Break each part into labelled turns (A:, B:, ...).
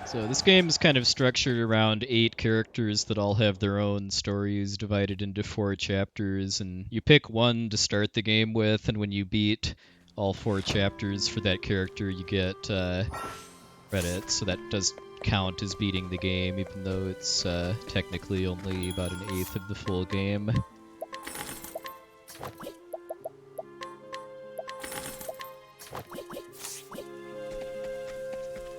A: So this game is kind of structured around 8 characters that all have their own stories divided into 4 chapters, and you pick one to start the game with, and when you beat all 4 chapters for that character, you get credits, so that does count as beating the game, even though it's technically only about an eighth of the full game.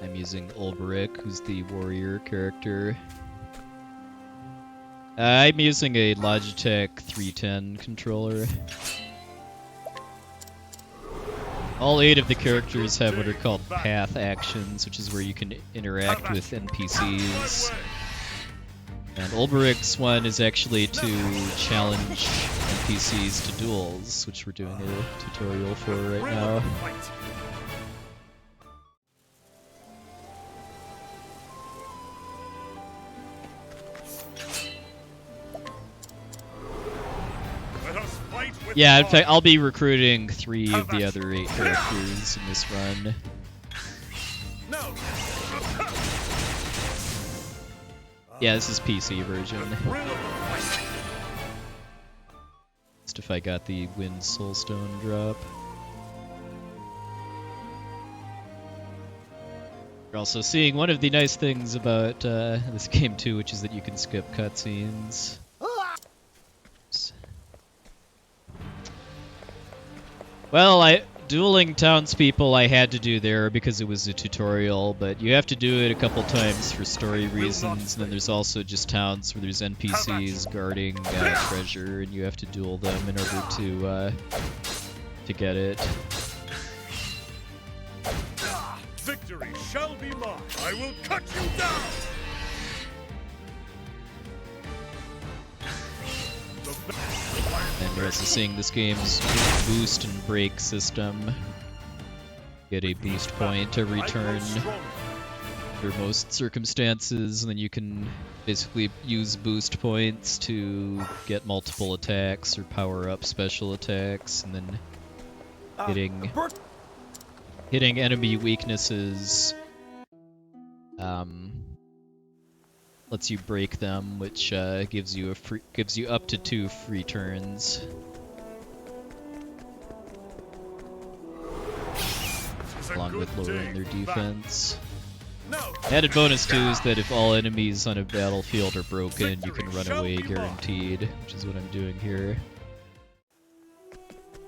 A: I'm using Olberic, who's the warrior character. I'm using a Logitech F310 controller. All 8 of the characters have what are called path actions, which is where you can interact with NPCs. And Olberic's one is actually to challenge NPCs to duels, which we're doing a tutorial for right now. Yeah, in fact, I'll be recruiting 3 of the other 8 characters in this run. Yeah, this is PC version. Just if I got the Wind Soulstone drop. You're also seeing one of the nice things about this game too, which is that you can skip cutscenes. Well, dueling townspeople I had to do there because it was a tutorial, but you have to do it a couple times for story reasons, and then there's also just towns where there's NPCs guarding treasure, and you have to duel them in order to get it.
B: Victory shall be mine. I will cut you down.
A: And you're also seeing this game's boost and break system. Get a boost point every turn under most circumstances, and then you can basically use boost points to get multiple attacks or power up special attacks, and then hitting enemy weaknesses lets you break them, which gives you up to 2 free turns. Along with lowering their defense. Added bonus too is that if all enemies on a battlefield are broken, you can run away guaranteed, which is what I'm doing here.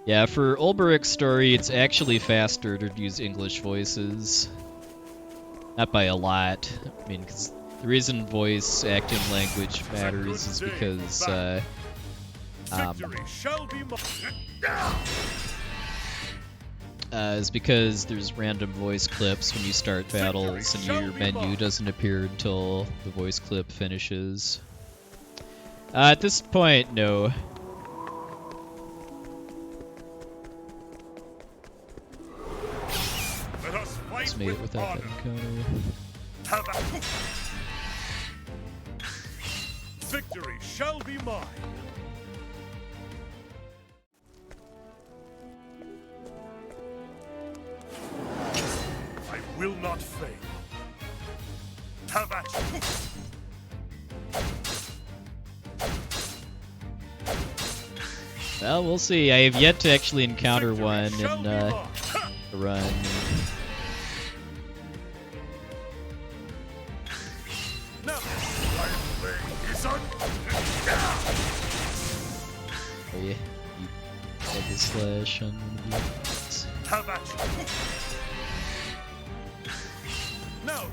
A: Yeah, for Olberic's story, it's actually faster to use English voices. Not by a lot. I mean, because the reason voice acting language matters is because there's random voice clips when you start battles, and your menu doesn't appear until the voice clip finishes. At this point, no. Just made it without that encounter.
B: Victory shall be mine. I will not fail. Have at you.
A: Well, we'll see. I have yet to actually encounter one in the run. Oh yeah, you double slash on one of these.
B: Have at you. Now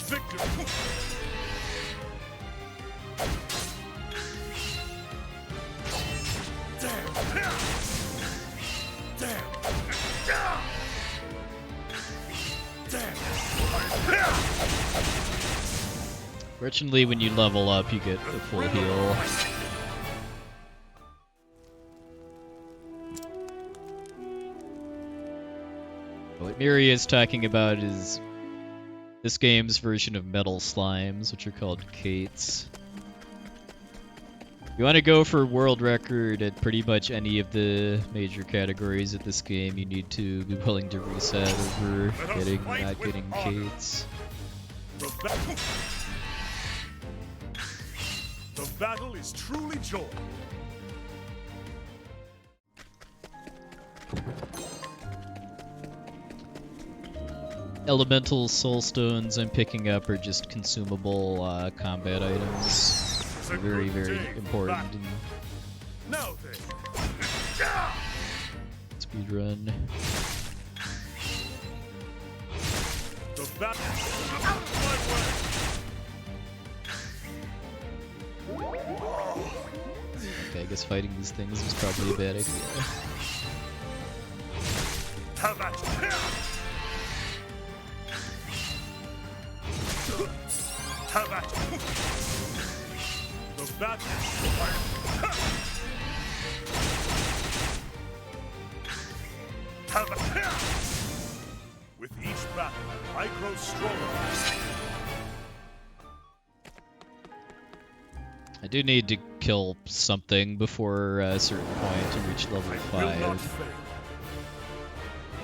B: victory.
A: Fortunately, when you level up, you get a full heal. What Miri is talking about is this game's version of metal slimes, which are called Kates. You want to go for world record at pretty much any of the major categories of this game, you need to be willing to reset over not getting Kates.
B: The battle is truly joy.
A: Elemental soul stones I'm picking up are just consumable combat items. They're very, very important in speedrun. Okay, I guess fighting these things is probably a bad idea.
B: With each battle, I grow stronger.
A: I do need to kill something before a certain point to reach level 5.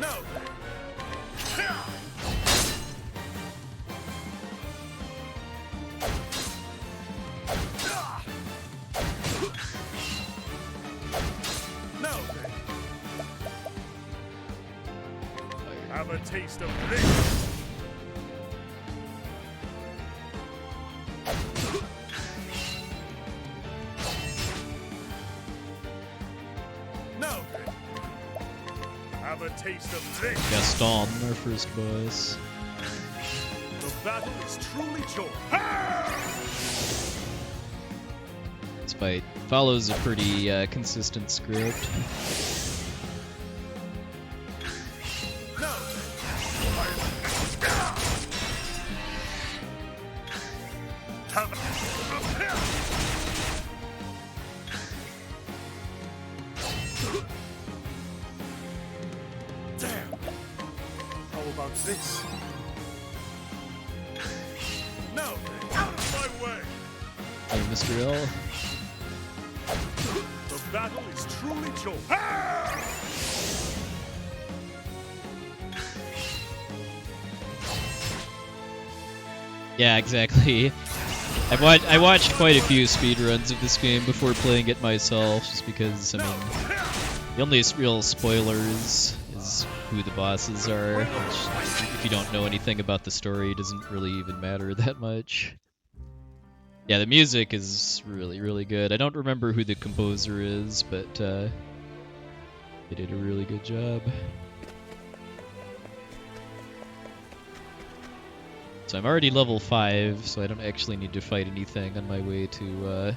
B: No. Have a taste of this. No. Have a taste of this.
A: Gaston, our first boss.
B: The battle is truly joy.
A: This fight follows a pretty consistent script.
B: This. No, out of my way.
A: Hey, Mr. L.
B: The battle is truly joy.
A: Yeah, exactly. I watched quite a few speedruns of this game before playing it myself, just because, I mean, the only real spoilers is who the bosses are, which, if you don't know anything about the story, it doesn't really even matter that much. Yeah, the music is really, really good. I don't remember who the composer is, but they did a really good job. So I'm already level 5, so I don't actually need to fight anything on my way to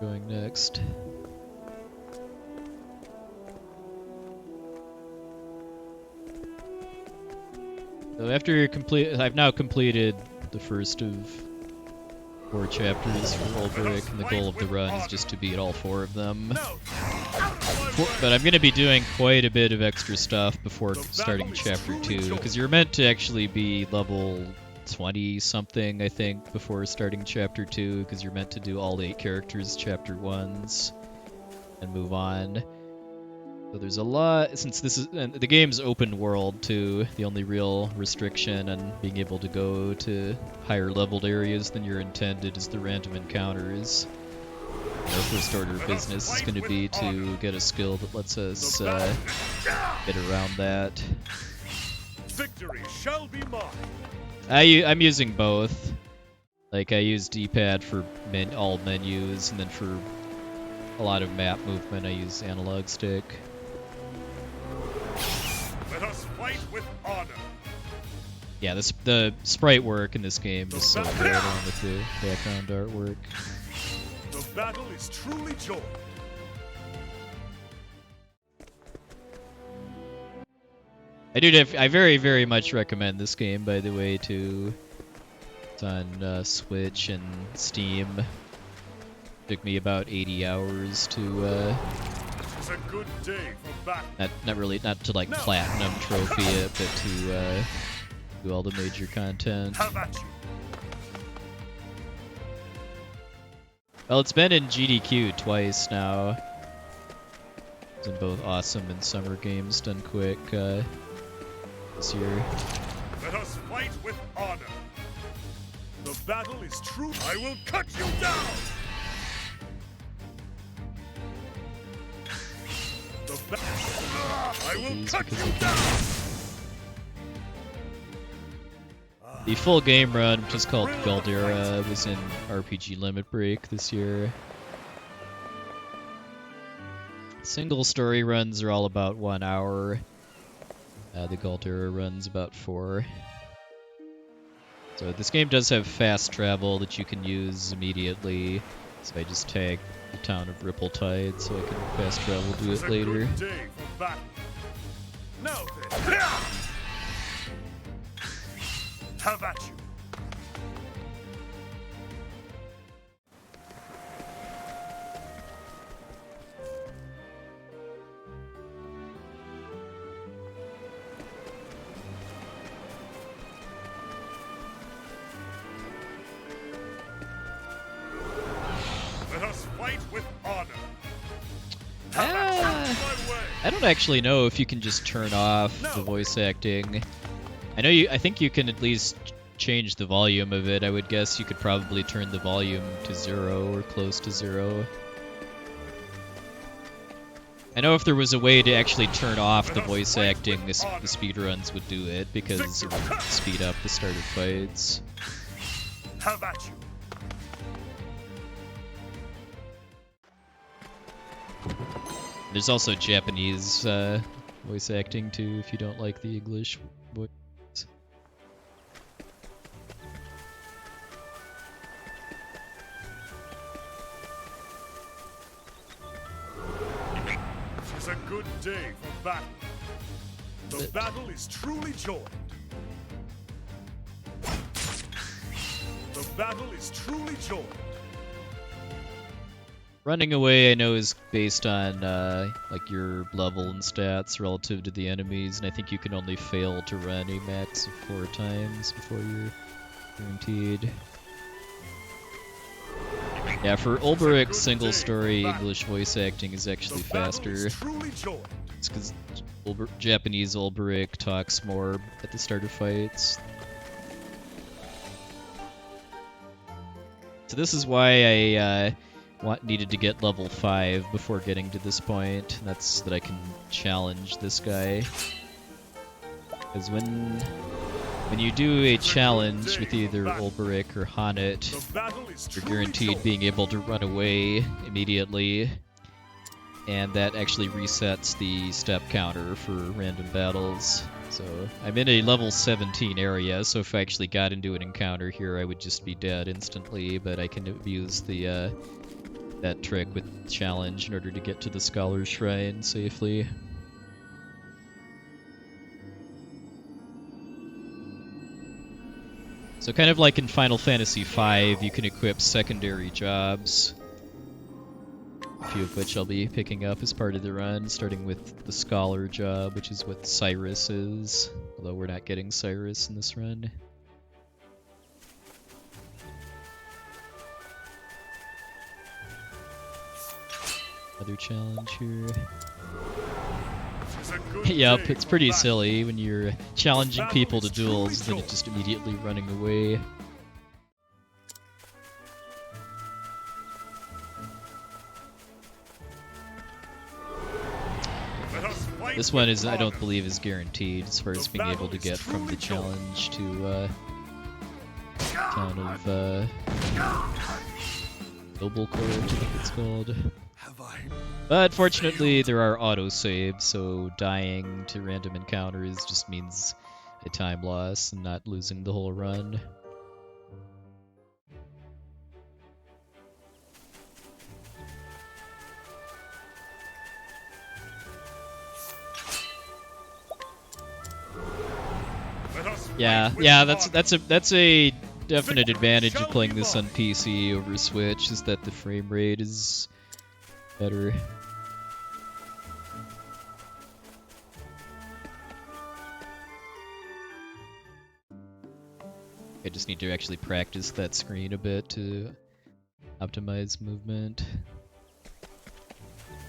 A: going next. So I've now completed the first of 4 chapters for Olberic, and the goal of the run is just to beat all 4 of them. But I'm going to be doing quite a bit of extra stuff before starting chapter 2, because you're meant to actually be level 20-something, I think, before starting chapter 2, because you're meant to do all 8 characters chapter 1s and move on. So there's a lot, since the game's open world too, the only real restriction on being able to go to higher leveled areas than you're intended is the random encounters. Our first order of business is going to be to get a skill that lets us get around that.
B: Victory shall be mine.
A: I'm using both. Like, I use D-pad for all menus, and then for a lot of map movement I use analog stick.
B: Let us fight with honor.
A: Yeah, the sprite work in this game is so good, along with the background artwork.
B: The battle is truly joy.
A: I very, very much recommend this game, by the way, too. It's on Switch and Steam. Took me about 80 hours to
B: It's a good day for back.
A: not to like platinum trophy it, but to do all the major content.
B: How about you?
A: Well, it's been in GDQ twice now. It's in both Awesome and Summer Games done quick this year.
B: Let us fight with honor. The battle is true. I will cut you down. I will cut you down.
A: The full game run, which is called Galdera, was in RPG Limit Break this year. Single story runs are all about 1 hour. The Galdera run's about 4. So this game does have fast travel that you can use immediately. So I just tag the town of Ripple-Tide so I can fast travel to it later.
B: Now then. How about you? Let us fight with honor.
A: I don't actually know if you can just turn off the voice acting. I think you can at least change the volume of it. I would guess you could probably turn the volume to 0 or close to 0. I know if there was a way to actually turn off the voice acting, the speedruns would do it, because it would speed up the start of fights.
B: How about you?
A: There's also Japanese voice acting too, if you don't like the English voice.
B: It's a good day for battle. The battle is truly joined. The battle is truly joined.
A: Running away, I know, is based on like your level and stats relative to the enemies, and I think you can only fail to run a max of 4 times before you're guaranteed. Yeah, for Olberic, single story English voice acting is actually faster. It's because Japanese Olberic talks more at the start of fights. So this is why I needed to get level 5 before getting to this point. That's that I can challenge this guy. Because when you do a challenge with either Olberic or Hanet, you're guaranteed being able to run away immediately, and that actually resets the step counter for random battles. So I'm in a level 17 area, so if I actually got into an encounter here, I would just be dead instantly, but I can abuse the that trick with challenge in order to get to the Scholar's Shrine safely. So kind of like in Final Fantasy V, you can equip secondary jobs, a few of which I'll be picking up as part of the run, starting with the Scholar job, which is what Cyrus is, although we're not getting Cyrus in this run. Another challenge here. Yep, it's pretty silly when you're challenging people to duels, then it's just immediately running away. This one is, I don't believe, is guaranteed as far as being able to get from the challenge to town of Noble Court, I think it's called. But fortunately, there are autosaves, so dying to random encounters just means a time loss and not losing the whole run. Yeah, that's a definite advantage of playing this on PC over Switch, is that the frame rate is better. I just need to actually practice that screen a bit to optimize movement.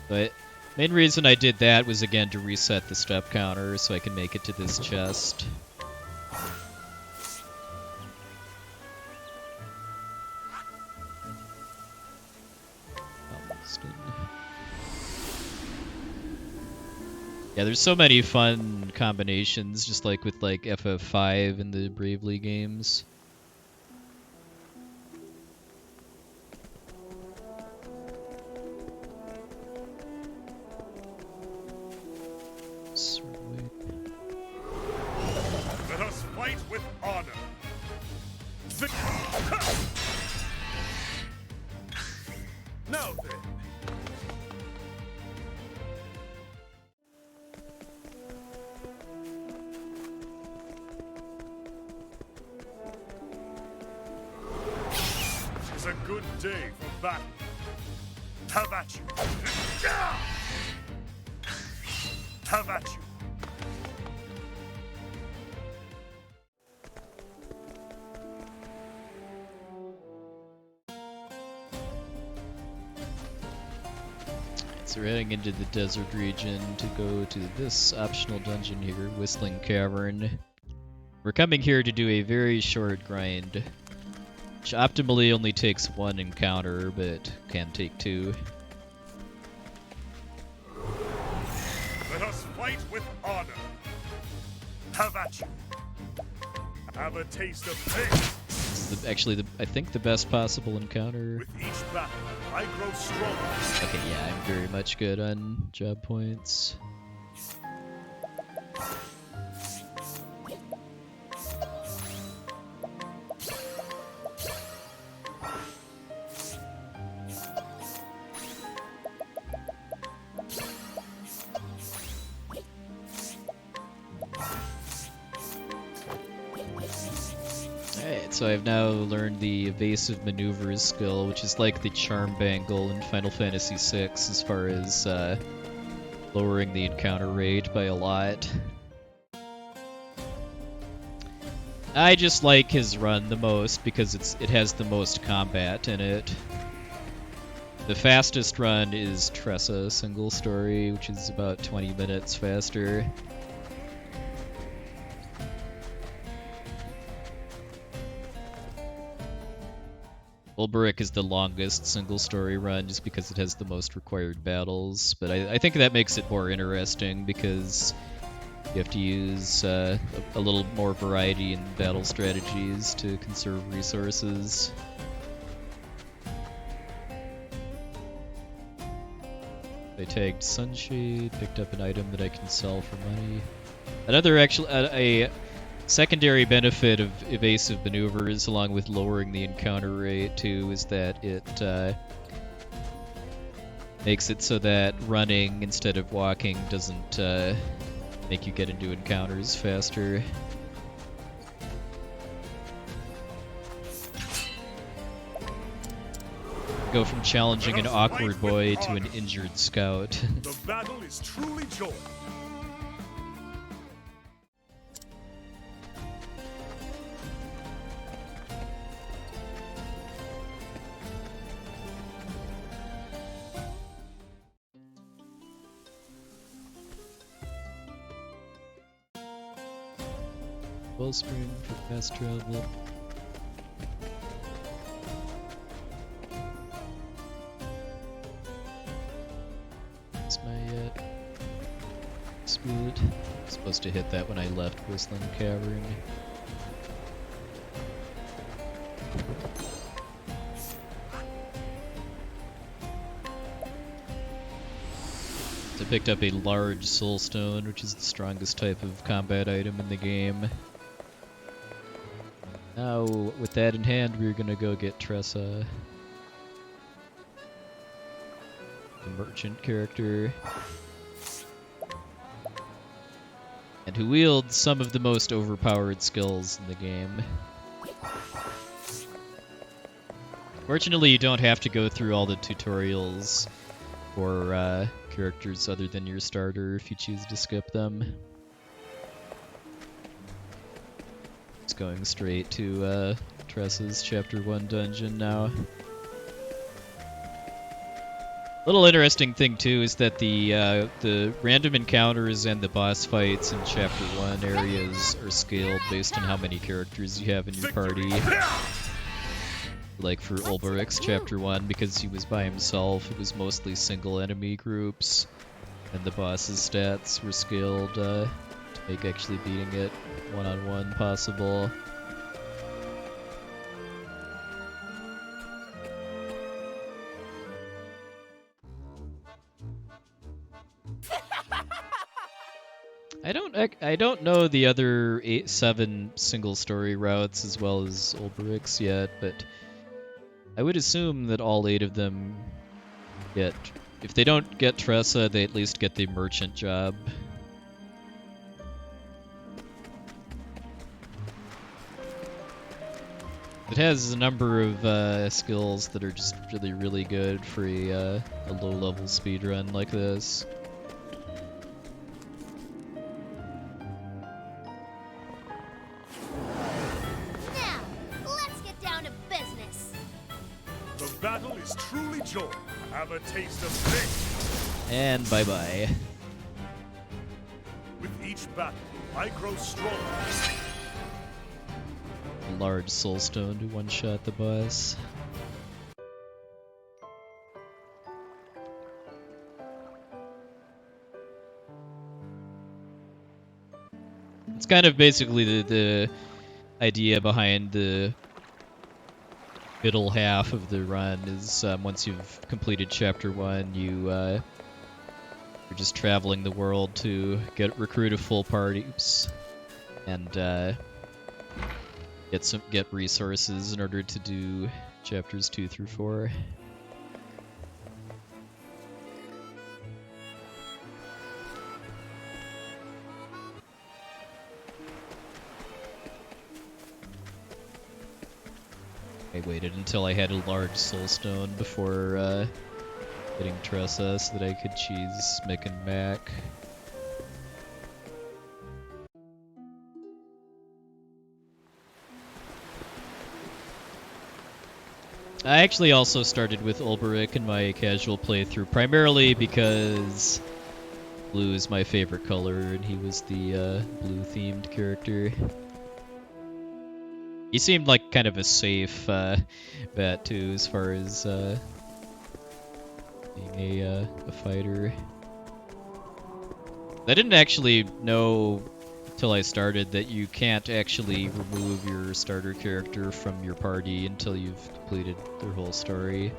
A: But main reason I did that was again to reset the step counter so I can make it to this chest. Yeah, there's so many fun combinations, just like with like FF5 and the Bravely games.
B: Let us fight with honor. Now then. It's a good day for battle. Have at you. Have at you.
A: So we're heading into the desert region to go to this optional dungeon here, Whistling Cavern. We're coming here to do a very short grind, which optimally only takes one encounter, but can take two.
B: Let us fight with honor. Have at you. Have a taste of this.
A: This is actually, I think, the best possible encounter.
B: With each battle, I grow stronger.
A: Okay, yeah, I'm very much good on job points. So I've now learned the evasive maneuvers skill, which is like the charm bangle in Final Fantasy VI as far as lowering the encounter rate by a lot. I just like his run the most because it has the most combat in it. The fastest run is Tressa single story, which is about 20 minutes faster. Olberic is the longest single story run just because it has the most required battles, but I think that makes it more interesting because you have to use a little more variety in battle strategies to conserve resources. I tagged Sunshade, picked up an item that I can sell for money. Another a secondary benefit of evasive maneuvers, along with lowering the encounter rate too, is that it makes it so that running instead of walking doesn't make you get into encounters faster. Go from challenging an awkward boy to an injured scout.
B: The battle is truly joy.
A: Wellspring for fast travel. That's my speed. Supposed to hit that when I left Whistling Cavern. So I picked up a large soul stone, which is the strongest type of combat item in the game. Now, with that in hand, we're gonna go get Tressa, the merchant character, and who wields some of the most overpowered skills in the game. Fortunately, you don't have to go through all the tutorials for characters other than your starter if you choose to skip them. It's going straight to Tressa's Chapter 1 dungeon now. Little interesting thing too is that the random encounters and the boss fights in Chapter 1 areas are scaled based on how many characters you have in your party. Like for Olberic's Chapter 1, because he was by himself, it was mostly single enemy groups, and the boss's stats were scaled to make actually beating it one-on-one possible. I don't know the other 7 single story routes as well as Olberic's yet, but I would assume that all 8 of them get, if they don't get Tressa, they at least get the merchant job. It has a number of skills that are just really, really good for a low-level speedrun like this.
C: Now, let's get down to business.
B: The battle is truly joy. Have a taste of this.
A: And bye-bye.
B: With each battle, I grow stronger.
A: A large soulstone to one-shot the boss. It's kind of basically the idea behind the middle half of the run is once you've completed Chapter 1, you're just traveling the world to recruit a full party and get resources in order to do Chapters 2 through 4. I waited until I had a large soulstone before getting Tressa so that I could cheese Mick and Mac. I actually also started with Olberic in my casual playthrough, primarily because blue is my favorite color and he was the blue-themed character. He seemed like kind of a safe bet too, as far as being a fighter. I didn't actually know until I started that you can't actually remove your starter character from your party until you've completed their whole story.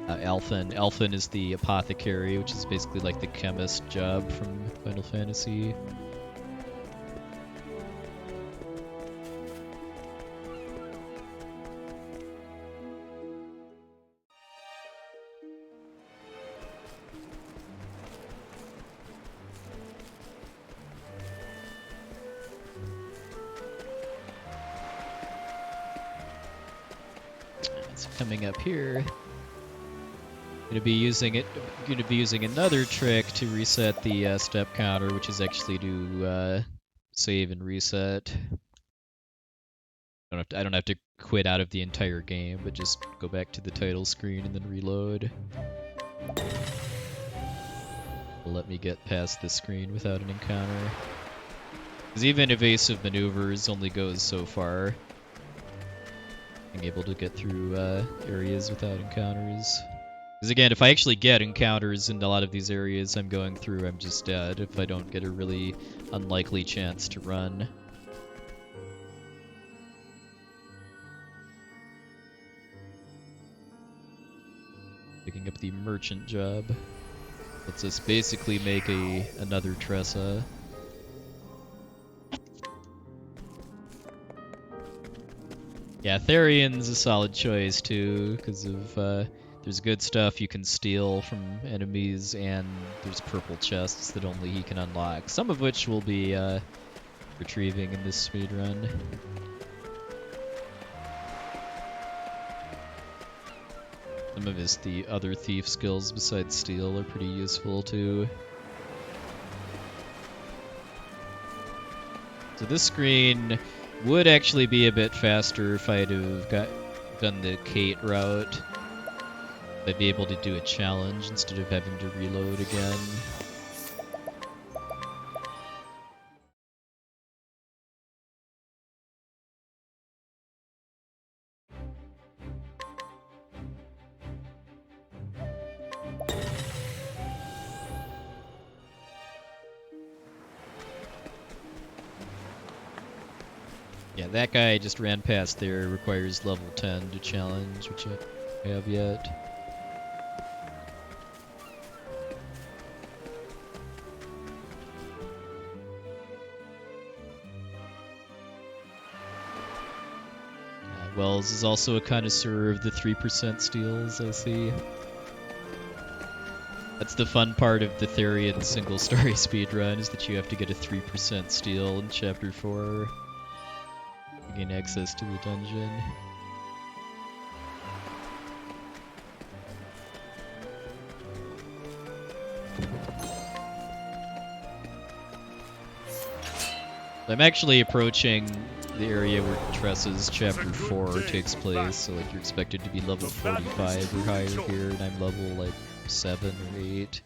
A: Alphen is the apothecary, which is basically like the chemist job from Final Fantasy. It's coming up here. Gonna be using another trick to reset the step counter, which is actually to save and reset. I don't have to quit out of the entire game, but just go back to the title screen and then reload. Will let me get past this screen without an encounter. Because even evasive maneuvers only goes so far. Being able to get through areas without encounters. Because again, if I actually get encounters in a lot of these areas I'm going through, I'm just dead if I don't get a really unlikely chance to run. Picking up the merchant job. Lets us basically make another Tressa. Yeah, Therion's a solid choice too, because of there's good stuff you can steal from enemies, and there's purple chests that only he can unlock, some of which we'll be retrieving in this speedrun. Some of the other thief skills besides steal are pretty useful too. So this screen would actually be a bit faster if I'd have done the Kate route. I'd be able to do a challenge instead of having to reload again. Yeah, that guy I just ran past there requires level 10 to challenge, which I have yet. Wells is also a connoisseur of the 3% steals, I see. That's the fun part of the Therian single-story speedrun, is that you have to get a 3% steal in Chapter 4 to gain access to the dungeon. I'm actually approaching the area where Tressa's Chapter 4 takes place, so like you're expected to be level 45 or higher here, and I'm level like 7 or 8.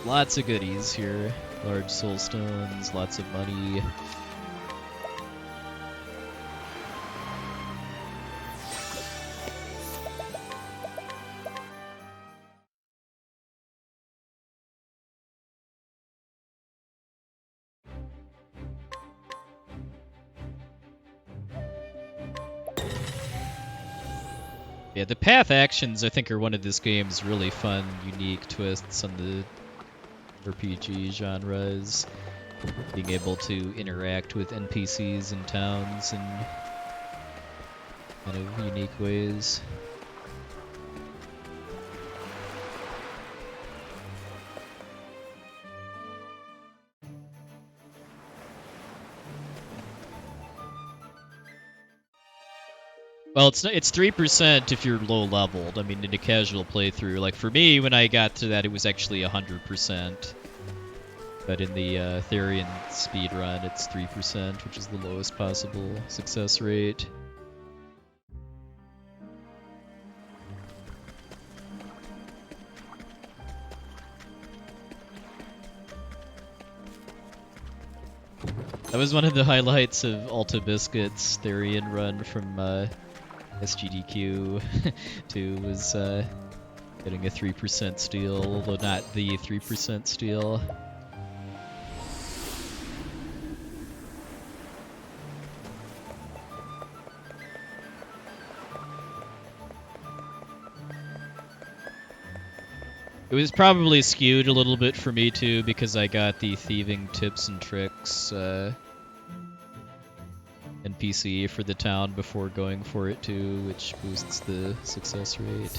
A: Lots of goodies here. Large soul stones, lots of money. Yeah, the path actions, I think, are one of this game's really fun, unique twists on the RPG genres. Being able to interact with NPCs in towns in kind of unique ways. Well, it's 3% if you're low leveled. I mean, in a casual playthrough, like for me, when I got to that, it was actually 100%. But in the Therian speedrun, it's 3%, which is the lowest possible success rate. That was one of the highlights of Alta Biscuit's Therian run from SGDQ 2 was getting a 3% steal, although not the 3% steal. It was probably skewed a little bit for me too, because I got the thieving tips and tricks NPC for the town before going for it too, which boosts the success rate.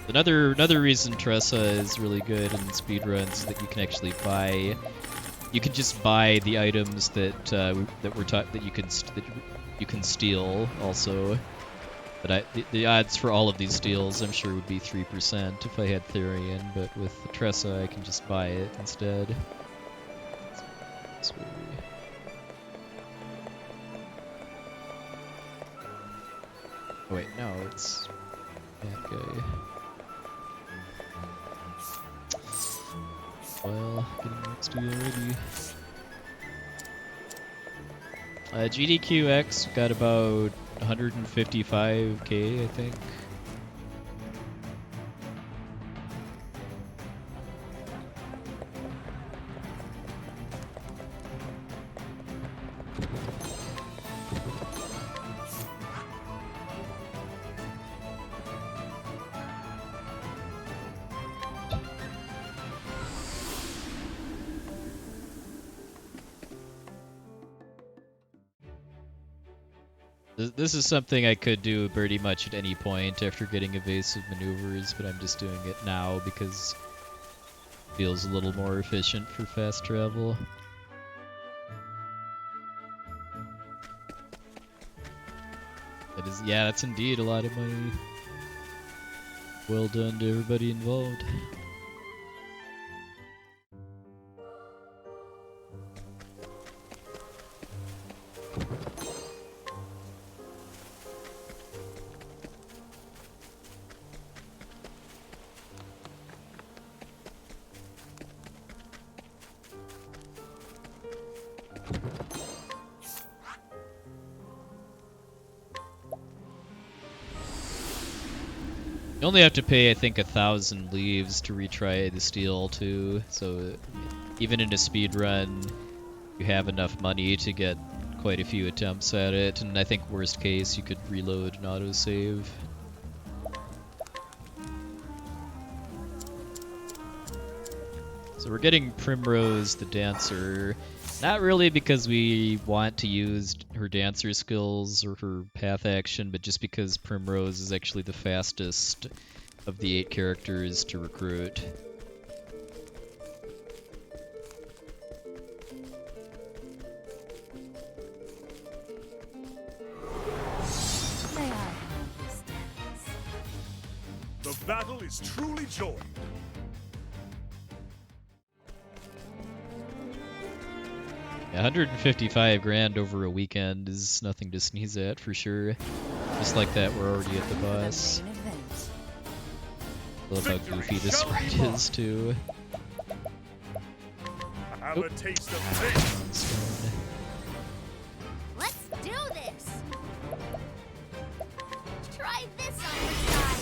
A: Another reason Tressa is really good in speedruns is that you can actually buy. You can just buy the items that that you can steal also. But the odds for all of these steals, I'm sure, would be 3% if I had Therian, but with Tressa, I can just buy it instead. Oh wait, no, it's that guy. Well, getting next to you already. GDQX got about 155k, I think. This is something I could do pretty much at any point after getting evasive maneuvers, but I'm just doing it now because it feels a little more efficient for fast travel. That is, yeah, that's indeed a lot of money. Well done to everybody involved. You only have to pay, I think, 1,000 leaves to retry the steal too. So even in a speed run, you have enough money to get quite a few attempts at it. And I think worst case, you could reload and autosave. So we're getting Primrose the Dancer. Not really because we want to use her dancer skills or her path action, but just because Primrose is actually the fastest of the 8 characters to recruit.
B: The battle is truly joined.
A: Yeah, 155 grand over a weekend is nothing to sneeze at for sure. Just like that, we're already at the boss. I love how goofy this sprite is too.
B: Have a taste of this.
C: Let's do this. Try this on your side.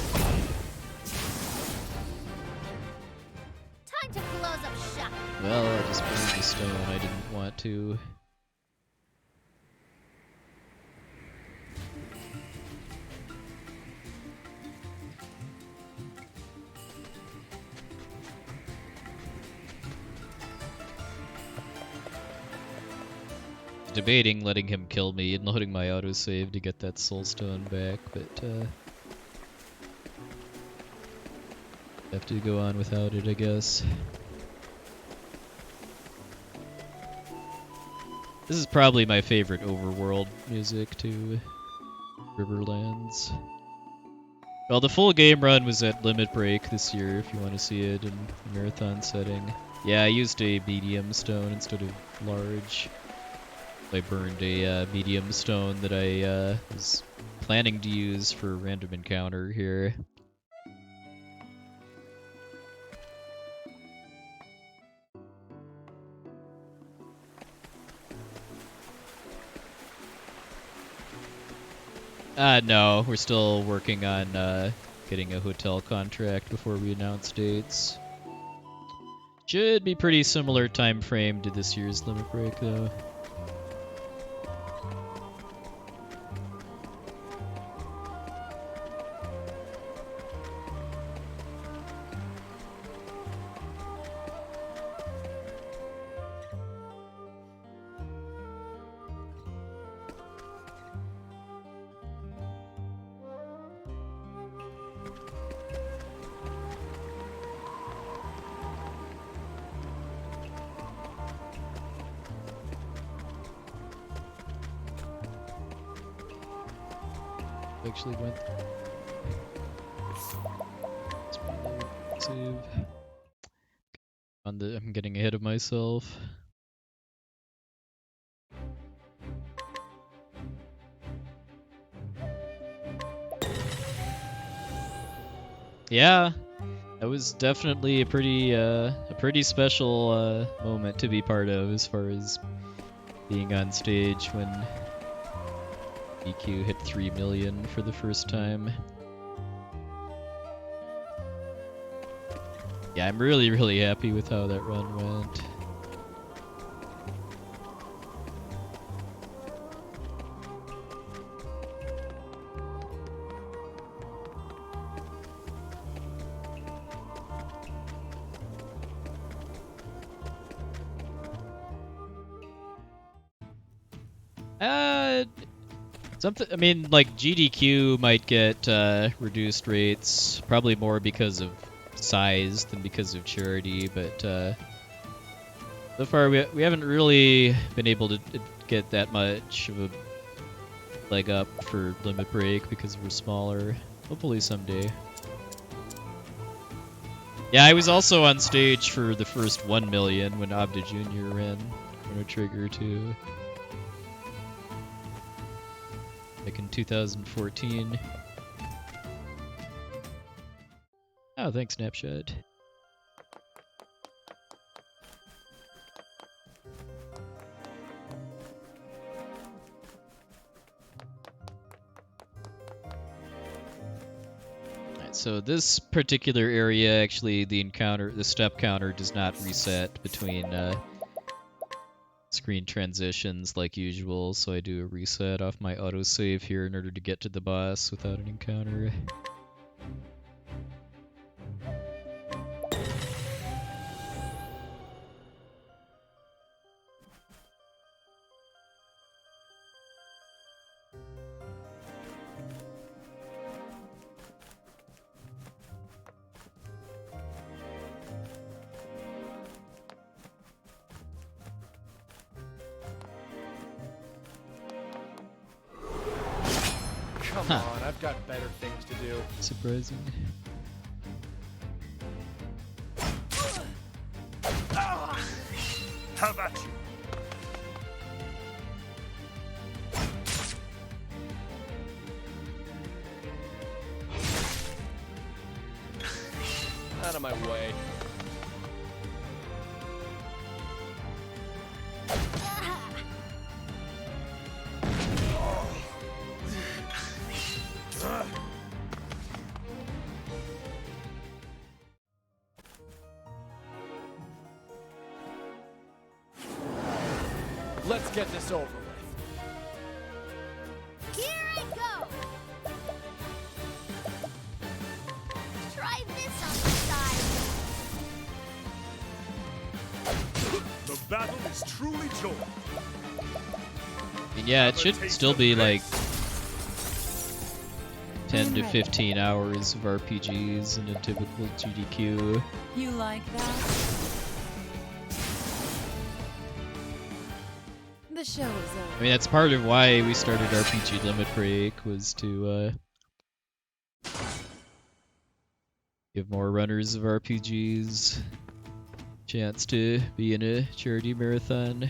C: Time to close up shop.
A: Well, I just burned the stone. I didn't want to. Debating letting him kill me and loading my autosave to get that soulstone back, but have to go on without it, I guess. This is probably my favorite overworld music too. Riverlands. Well, the full game run was at Limit Break this year, if you want to see it in marathon setting. Yeah, I used a medium stone instead of large. I burned a medium stone that I was planning to use for a random encounter here. No, we're still working on getting a hotel contract before we announce dates. Should be pretty similar time frame to this year's Limit Break, though. Actually went. Save. I'm getting ahead of myself. Yeah, that was definitely a pretty special moment to be part of, as far as being on stage when EQ hit 3 million for the first time. Yeah, I'm really happy with how that run went. Something. I mean, like GDQ might get reduced rates, probably more because of size than because of charity. But so far, we haven't really been able to get that much of a leg up for Limit Break because we're smaller. Hopefully someday. Yeah, I was also on stage for the first 1 million when Abda Jr. ran Chrono Trigger too. Like in 2014. Oh, thanks, Snapshot. So this particular area, actually, the step counter does not reset between screen transitions like usual, so I do a reset off my autosave here in order to get to the boss without an encounter.
D: Come on, I've got better things to do.
A: Surprising.
B: Have at you.
D: Out of my way. Let's get this over with.
C: Here I go! Try this on the side.
B: The battle is truly joy.
A: And yeah, it should still be like 10 to 15 hours of RPGs in a typical GDQ.
E: You like that? The show is over.
A: I mean, that's part of why we started RPG Limit Break, was to give more runners of RPGs chance to be in a charity marathon.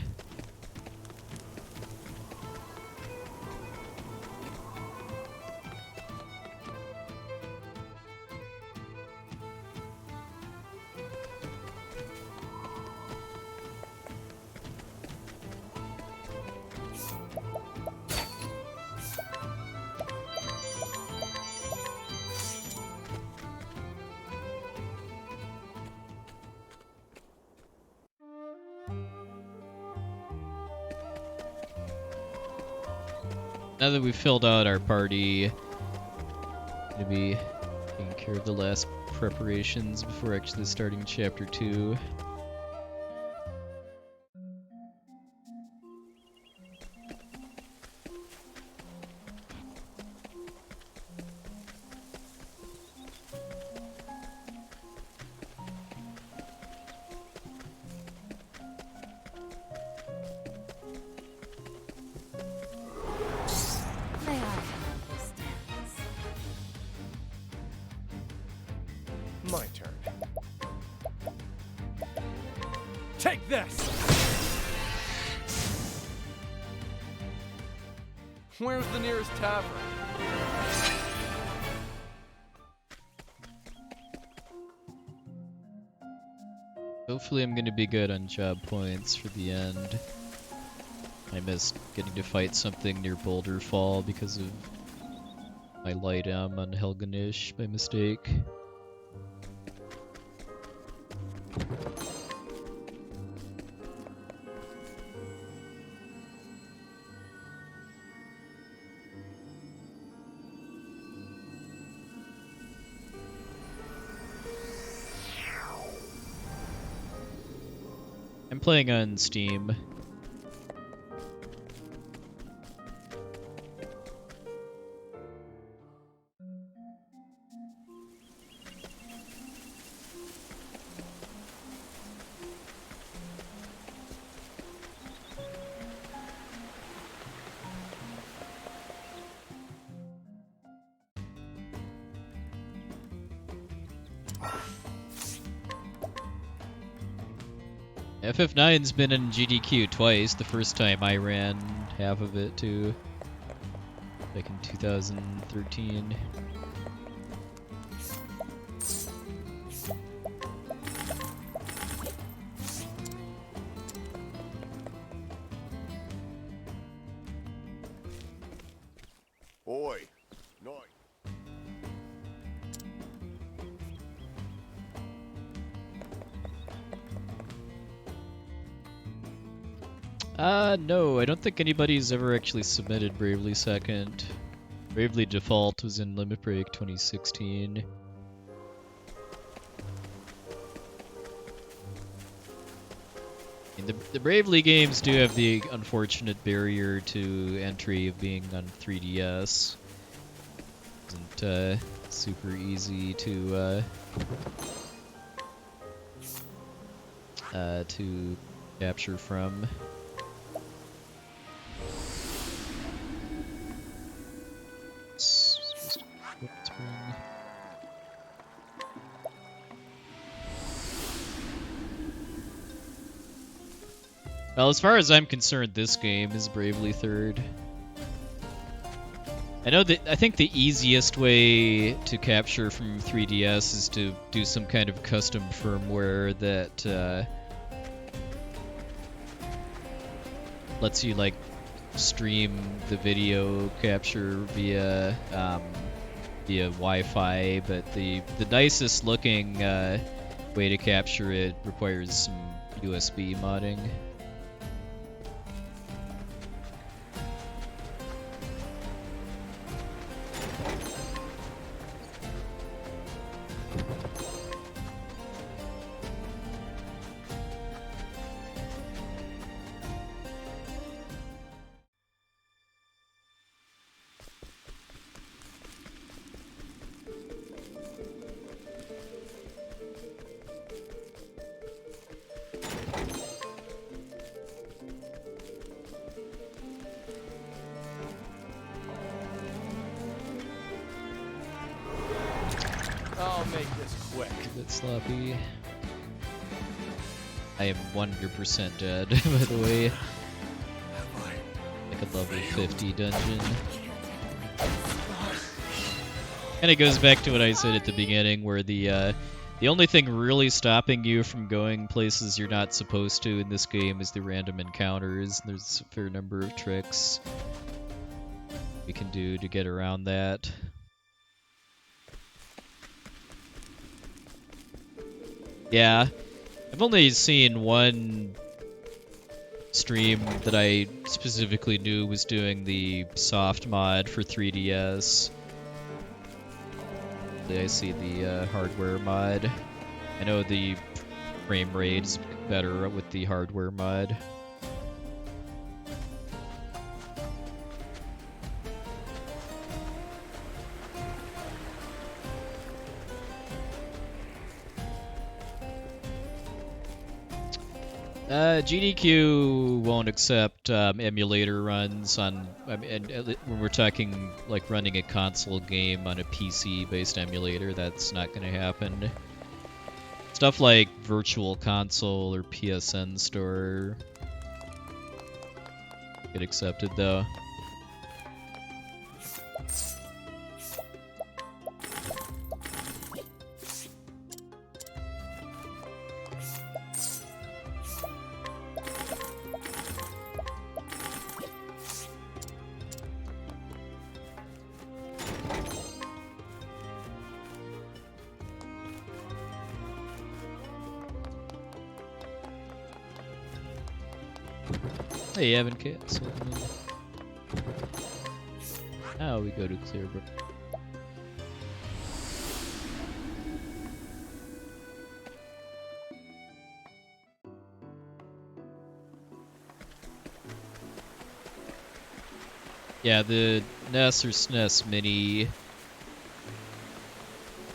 A: Now that we've filled out our party, gonna be taking care of the last preparations before actually starting chapter 2.
E: May I have this dance?
D: My turn. Take this! Where's the nearest tavern?
A: Hopefully I'm gonna be good on job points for the end. I missed getting to fight something near Boulder Fall because of my light am on Helganish by mistake. I'm playing on Steam. FF9's been in GDQ twice. The first time I ran half of it too, like in 2013.
B: Oi, noi.
A: No, I don't think anybody's ever actually submitted Bravely Second. Bravely Default was in Limit Break 2016. And the Bravely games do have the unfortunate barrier to entry of being on 3DS. Isn't super easy to capture from. Well, as far as I'm concerned, this game is Bravely Third. I think the easiest way to capture from 3DS is to do some kind of custom firmware that lets you like stream the video capture via Wi-Fi, but the nicest looking way to capture it requires some USB modding.
D: I'll make this quick.
A: A bit sloppy. I am 100% dead, by the way. Like a level 50 dungeon. And it goes back to what I said at the beginning, where the only thing really stopping you from going places you're not supposed to in this game is the random encounters. There's a fair number of tricks we can do to get around that. Yeah, I've only seen one stream that I specifically knew was doing the soft mod for 3DS. I see the hardware mod. I know the frame rate is better with the hardware mod. GDQ won't accept emulator runs on, when we're talking like running a console game on a PC-based emulator, that's not going to happen. Stuff like Virtual Console or PSN Store get accepted though. Hey, Evan Cats. Now we go to Clearbrook. Yeah, the NES or SNES Mini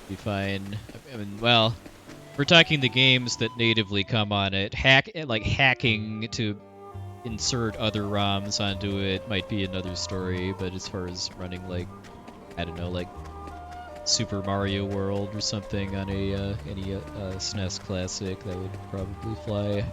A: be fine. I mean, well, we're talking the games that natively come on it. Hacking to insert other ROMs onto it might be another story, but as far as running like, I don't know, like Super Mario World or something on any SNES Classic, that would probably fly.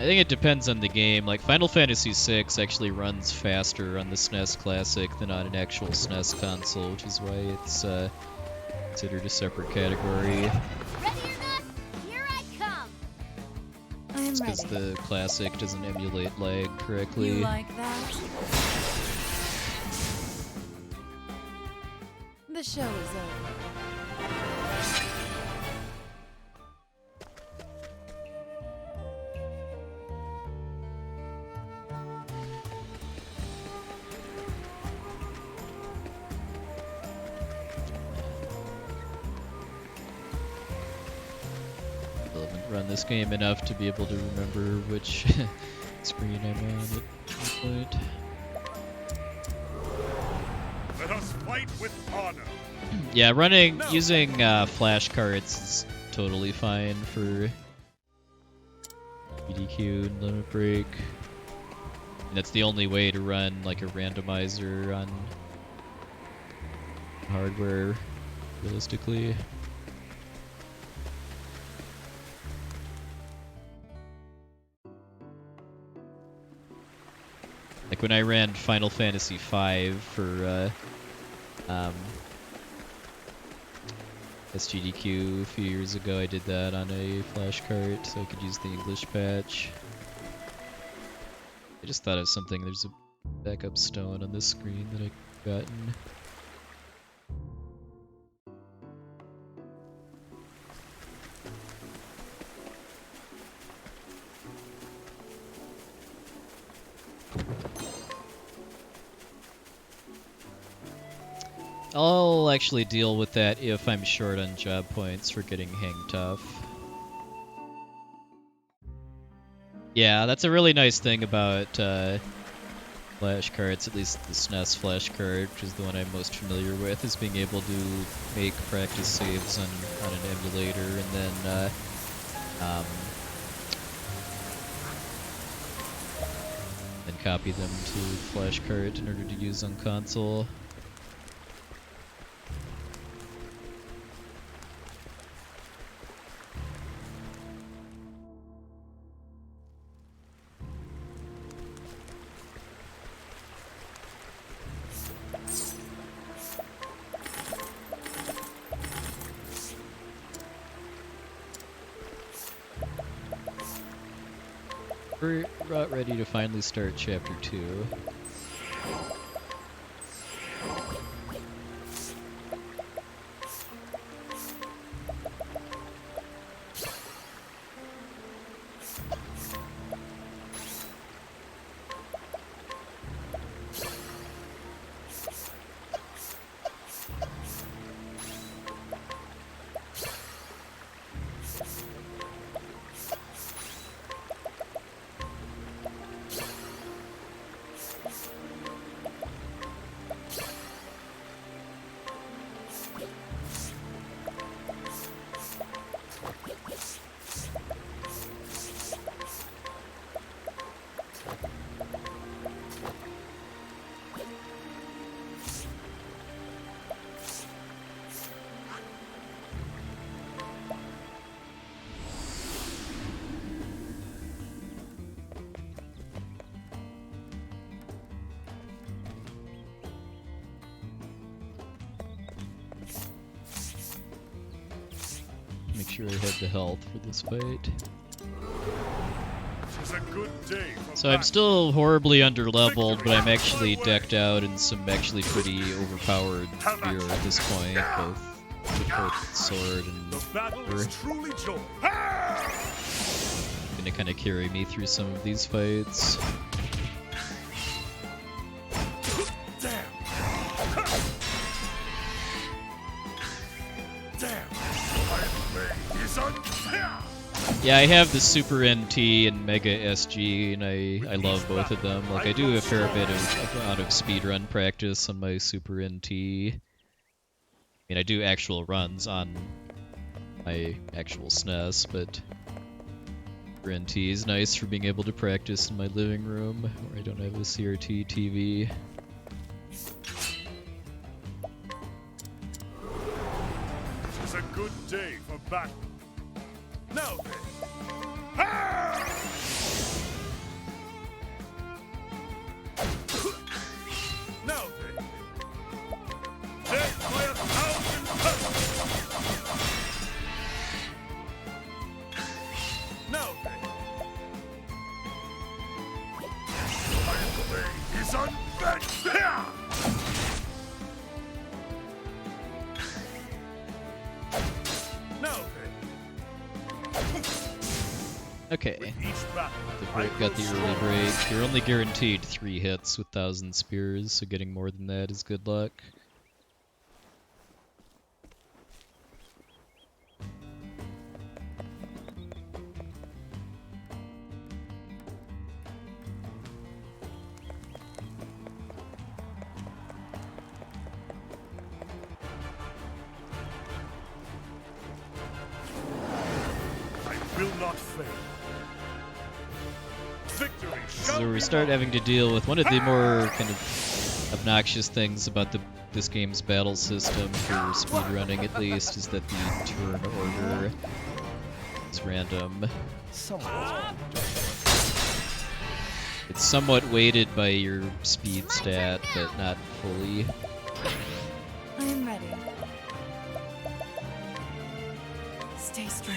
A: I think it depends on the game. Like Final Fantasy VI actually runs faster on the SNES Classic than on an actual SNES console, which is why it's considered a separate category.
C: Ready or not, here I come.
E: I'm
A: It's because
E: ready.
A: the Classic doesn't emulate lag correctly.
E: You like that? The show is over.
A: I haven't run this game enough to be able to remember which screen I'm on at this point.
B: Let us fight with honor.
A: Yeah, using flashcards is totally fine for EDQ and limit break. And that's the only way to run like a randomizer on hardware, realistically. Like when I ran Final Fantasy V for SGDQ a few years ago, I did that on a flashcard so I could use the English patch. I just thought of something. There's a backup stone on this screen that I've gotten. I'll actually deal with that if I'm short on job points for getting hang tough. Yeah, that's a really nice thing about flashcards, at least the SNES flashcard, which is the one I'm most familiar with, is being able to make practice saves on an emulator and then copy them to flashcard in order to use on console. We're about ready to finally start Chapter 2. Make sure I have the health for this fight.
B: It's a good day for
A: So I'm still horribly underleveled, but I'm actually decked out in some actually pretty overpowered gear at this point, both with both sword and
B: the battle is truly joy.
A: gonna kind of carry me through some of these fights.
B: Damn. Damn. My is on.
A: Yeah, I have the Super NT and Mega SG, and I love both of them. Like, I do a fair bit of speedrun practice on my Super NT. I mean, I do actual runs on my actual SNES, but Super NT is nice for being able to practice in my living room, where I don't have a CRT TV.
B: It's a good day for battle. Now then.
A: Okay.
B: With each battle,
A: Got the early break. You're only guaranteed 3 hits with 1,000 spears, so getting more than that is good luck.
B: I will not fail. Victory shall
A: So we
B: be
A: start
B: mine.
A: having to deal with one of the more kind of obnoxious things about this game's battle system, for speedrunning at least, is that the turn order is random. It's somewhat weighted by your speed stat, but not fully.
E: I'm ready. Stay strong.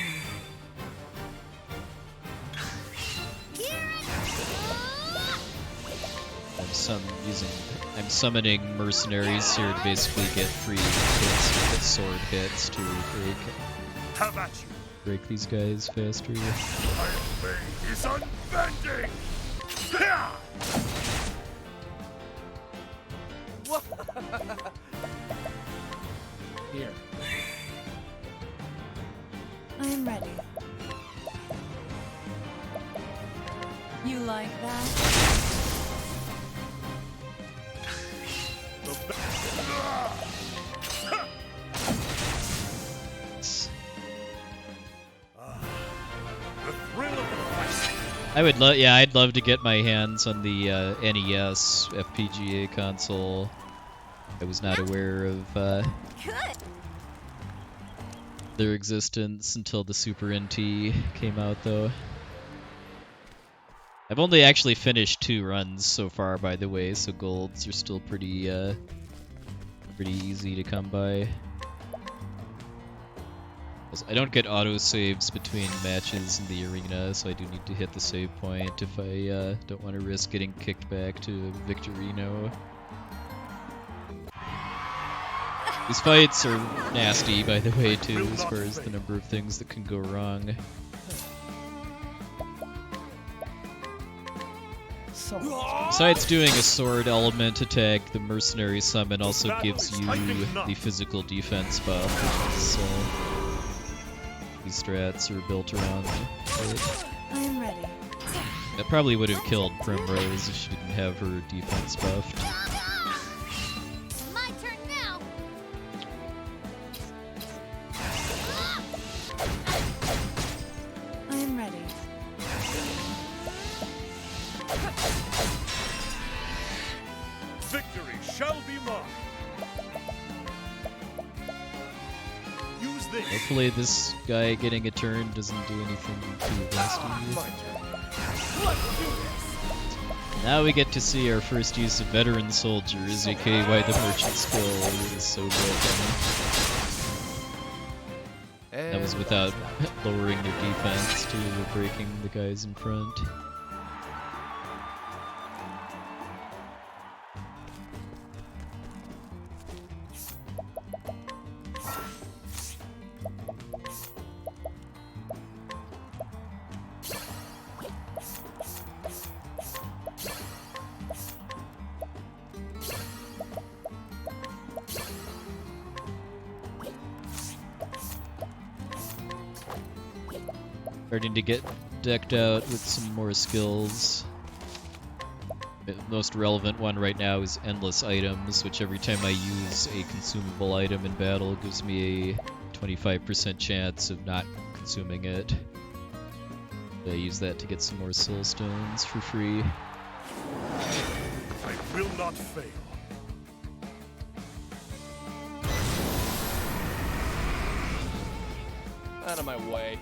E: I'm summoning mercenaries here to basically get free hits, get sword hits to
B: Have at you.
A: break these guys faster.
B: My blade is unbending. Hyah!
D: Here.
E: I'm ready. You like that?
B: The ba- The thrill of the fight.
A: I'd love to get my hands on the NES FPGA console. I was not aware of
C: Good.
A: their existence until the Super NT came out, though. I've only actually finished 2 runs so far, by the way, so golds are still pretty easy to come by. Also, I don't get auto-saves between matches in the arena, so I do need to hit the save point if I don't want to risk getting kicked back to Victorino. These fights are nasty, by the way, too, as far as the number of things that can go wrong. Besides doing a sword element attack, the mercenary summon also gives you the physical defense buff, which is, these strats are built around it.
E: I'm ready.
A: That probably would have killed Primrose if she didn't have her defense buffed.
C: My turn now.
E: I'm ready.
B: Victory shall be mine. Use this.
A: Hopefully this guy getting a turn doesn't do anything too nasty.
D: My turn. Let's do this.
A: Now we get to see our first use of veteran soldiers, aka why the merchant skill is so broken. That was without lowering their defense to breaking the guys in front. Starting to get decked out with some more skills. The most relevant one right now is endless items, which every time I use a consumable item in battle gives me a 25% chance of not consuming it. I use that to get some more soul stones for free.
B: I will not fail.
D: Out of my way.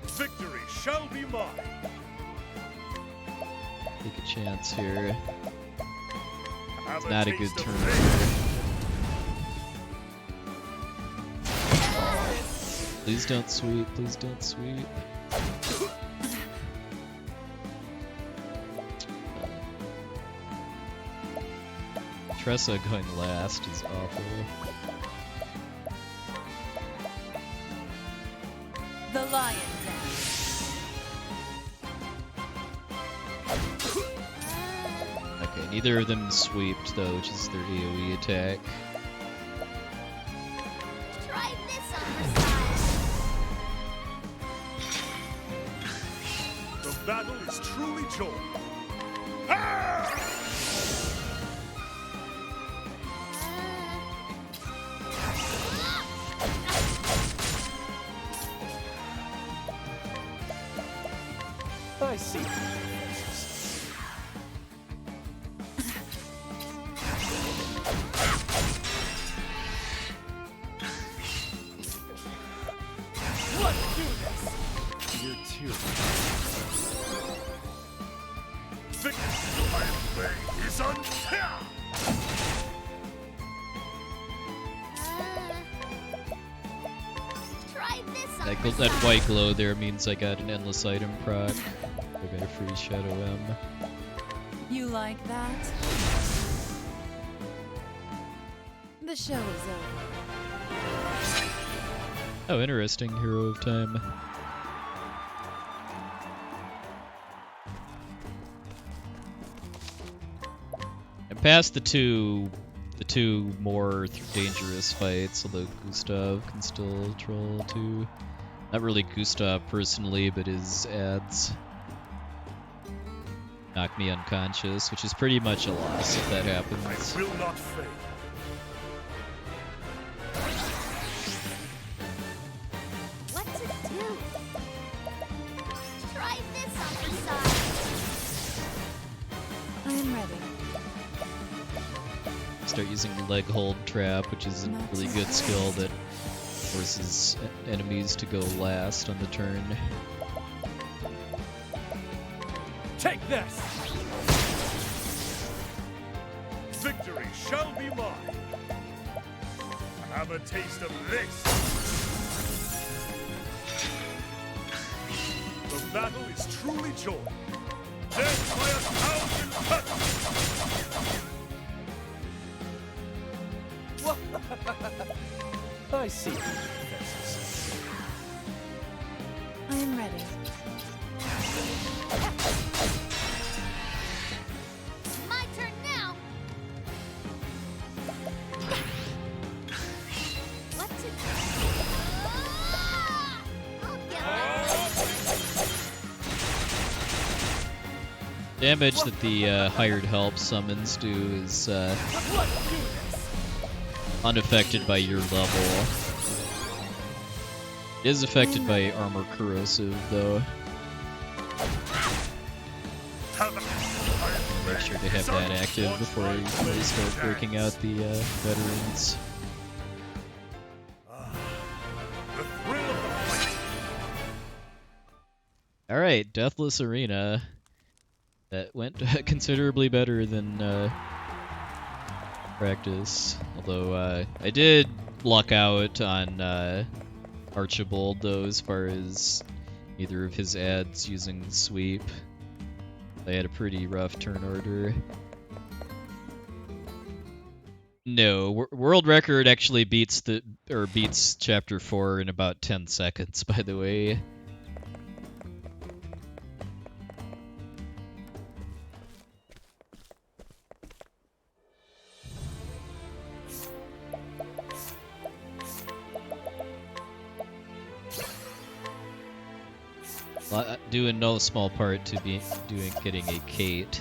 B: Victory shall be mine.
A: Take a chance here.
B: Have
A: It's not a good
B: taste of
A: turn.
B: victory.
A: Please don't sweep, please don't sweep. Tressa going last is awful.
F: lion dance.
A: Okay, neither of them sweeped though, which is their AoE attack.
C: Try this on the side.
B: The battle is truly joined.
D: I see.
B: Let's do this. You're too. Victory way is unfair.
C: Try this on
A: That,
C: the
A: that
C: side.
A: white glow there means I got an endless item proc. I got a free Shadow M.
F: You like that? The show is over.
A: Oh, interesting. Hero of Time. And past the two more dangerous fights, although Gustav can still troll too. Not really Gustav personally, but his ads knock me unconscious, which is pretty much a loss if that happens.
B: I will not fail.
C: What to do? Try this on the side.
F: I am ready.
A: Start using the leg hold trap, which is a really good skill that forces enemies to go last on the turn.
D: Take this!
B: Victory shall be mine. Have a taste of this. The battle is truly joined. Death by 1,000 cuts.
D: I see.
F: I am ready.
C: My turn now. What to do? I'll get that.
A: Damage that the hired help summons do is unaffected by your level. It is affected by armor corrosive, though. Make sure to have that active before you start breaking out the veterans.
B: The thrill of the fight.
A: Alright, Deathless Arena. That went considerably better than practice. Although I did luck out on Archibald, though, as far as either of his ads using sweep. I had a pretty rough turn order. No, world record actually beats chapter 4 in about 10 seconds, by the way. Due in no small part to getting a Kate.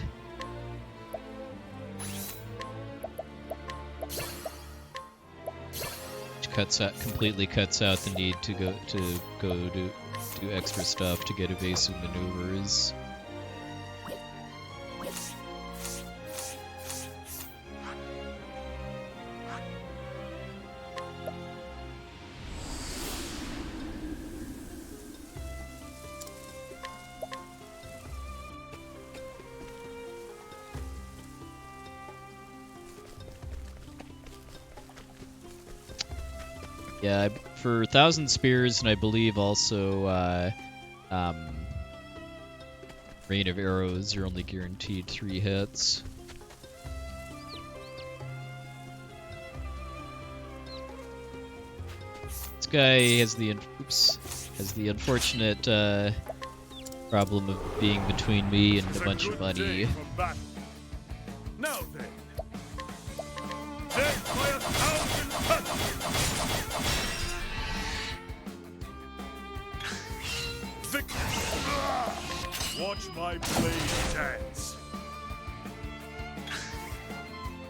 A: Which completely cuts out the need to go do extra stuff to get evasive maneuvers. Yeah, for 1,000 Spears, and I believe also Rain of Arrows, you're only guaranteed 3 hits. This guy has the oops. has the unfortunate problem of being between me and
B: It's
A: a bunch of
B: good
A: money.
B: day for battle. Now then, death by 1,000 cuts. Victory. Watch my blade dance.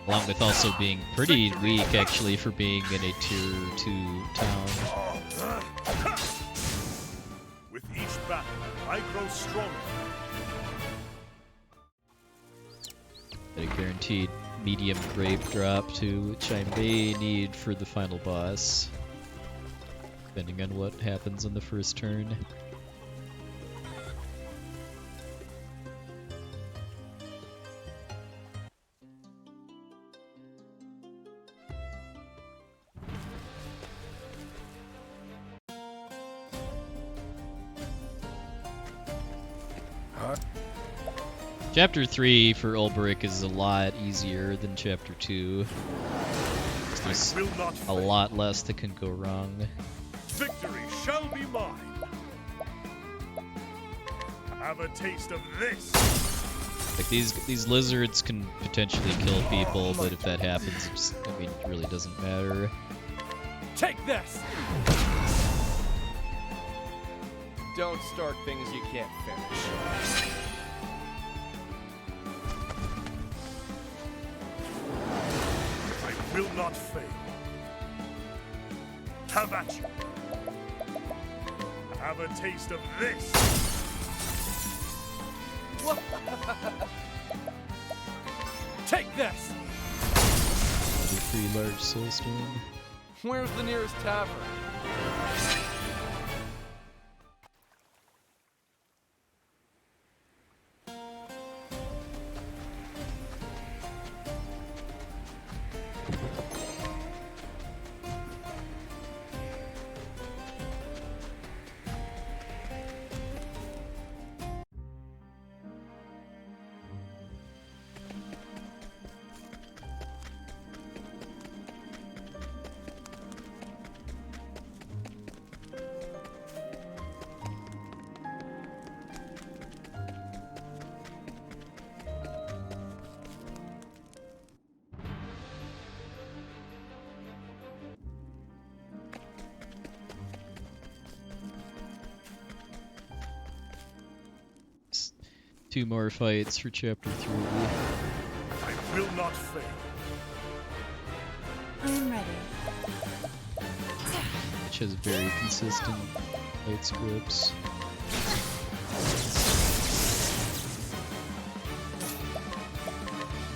A: Along with also being pretty weak, actually, for being in a tier 2 town.
B: With each battle, I grow stronger.
A: At a guaranteed medium grape drop too, which I may need for the final boss, depending on what happens on the first turn. Chapter 3 for Olberic is a lot easier than Chapter 2. There's
B: I will not
A: a
B: fail.
A: lot less that can go wrong.
B: Victory shall be mine. Have a taste of this.
A: Like these lizards can potentially kill people, but if that happens, I mean, it really doesn't matter.
D: Take this!
E: Don't start things you can't finish.
B: I will not fail. Have at you. Have a taste of this.
D: Take this!
A: Level 3 large soulstone.
E: Where's the nearest tavern?
A: Two more fights for Chapter 3.
B: I will not fail.
F: I am ready.
A: Which has very consistent fight scripts.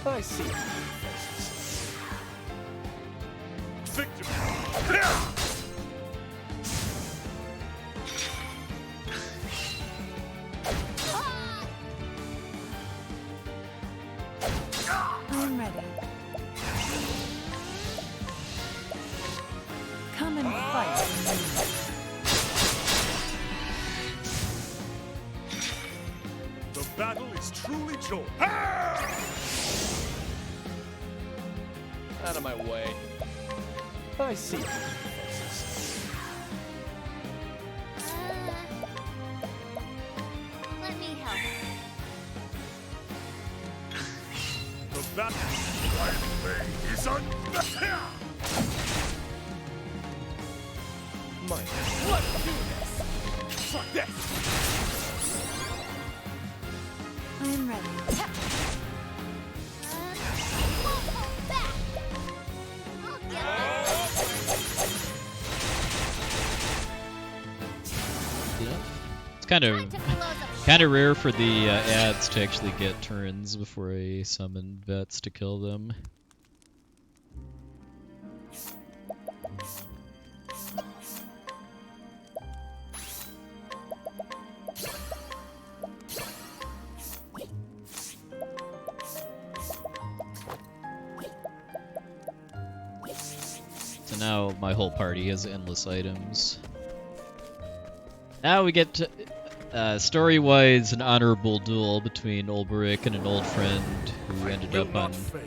D: I see.
B: Victory.
F: I am ready. Come and fight with
B: The battle is truly joy.
E: Out of my way.
D: I see.
C: Let me help.
B: The battle is on.
D: Mine. Let's do this! Fuck this!
F: I am ready.
C: Won't hold back. I'll get
A: It's kind
C: time
A: of
C: to close up
A: kind of rare for the ads to actually get turns before I summon vets to kill them. So now my whole party has endless items. Now we get to, story-wise, an honorable duel between Olberic and an old friend who ended
B: will
A: up on
B: not fail.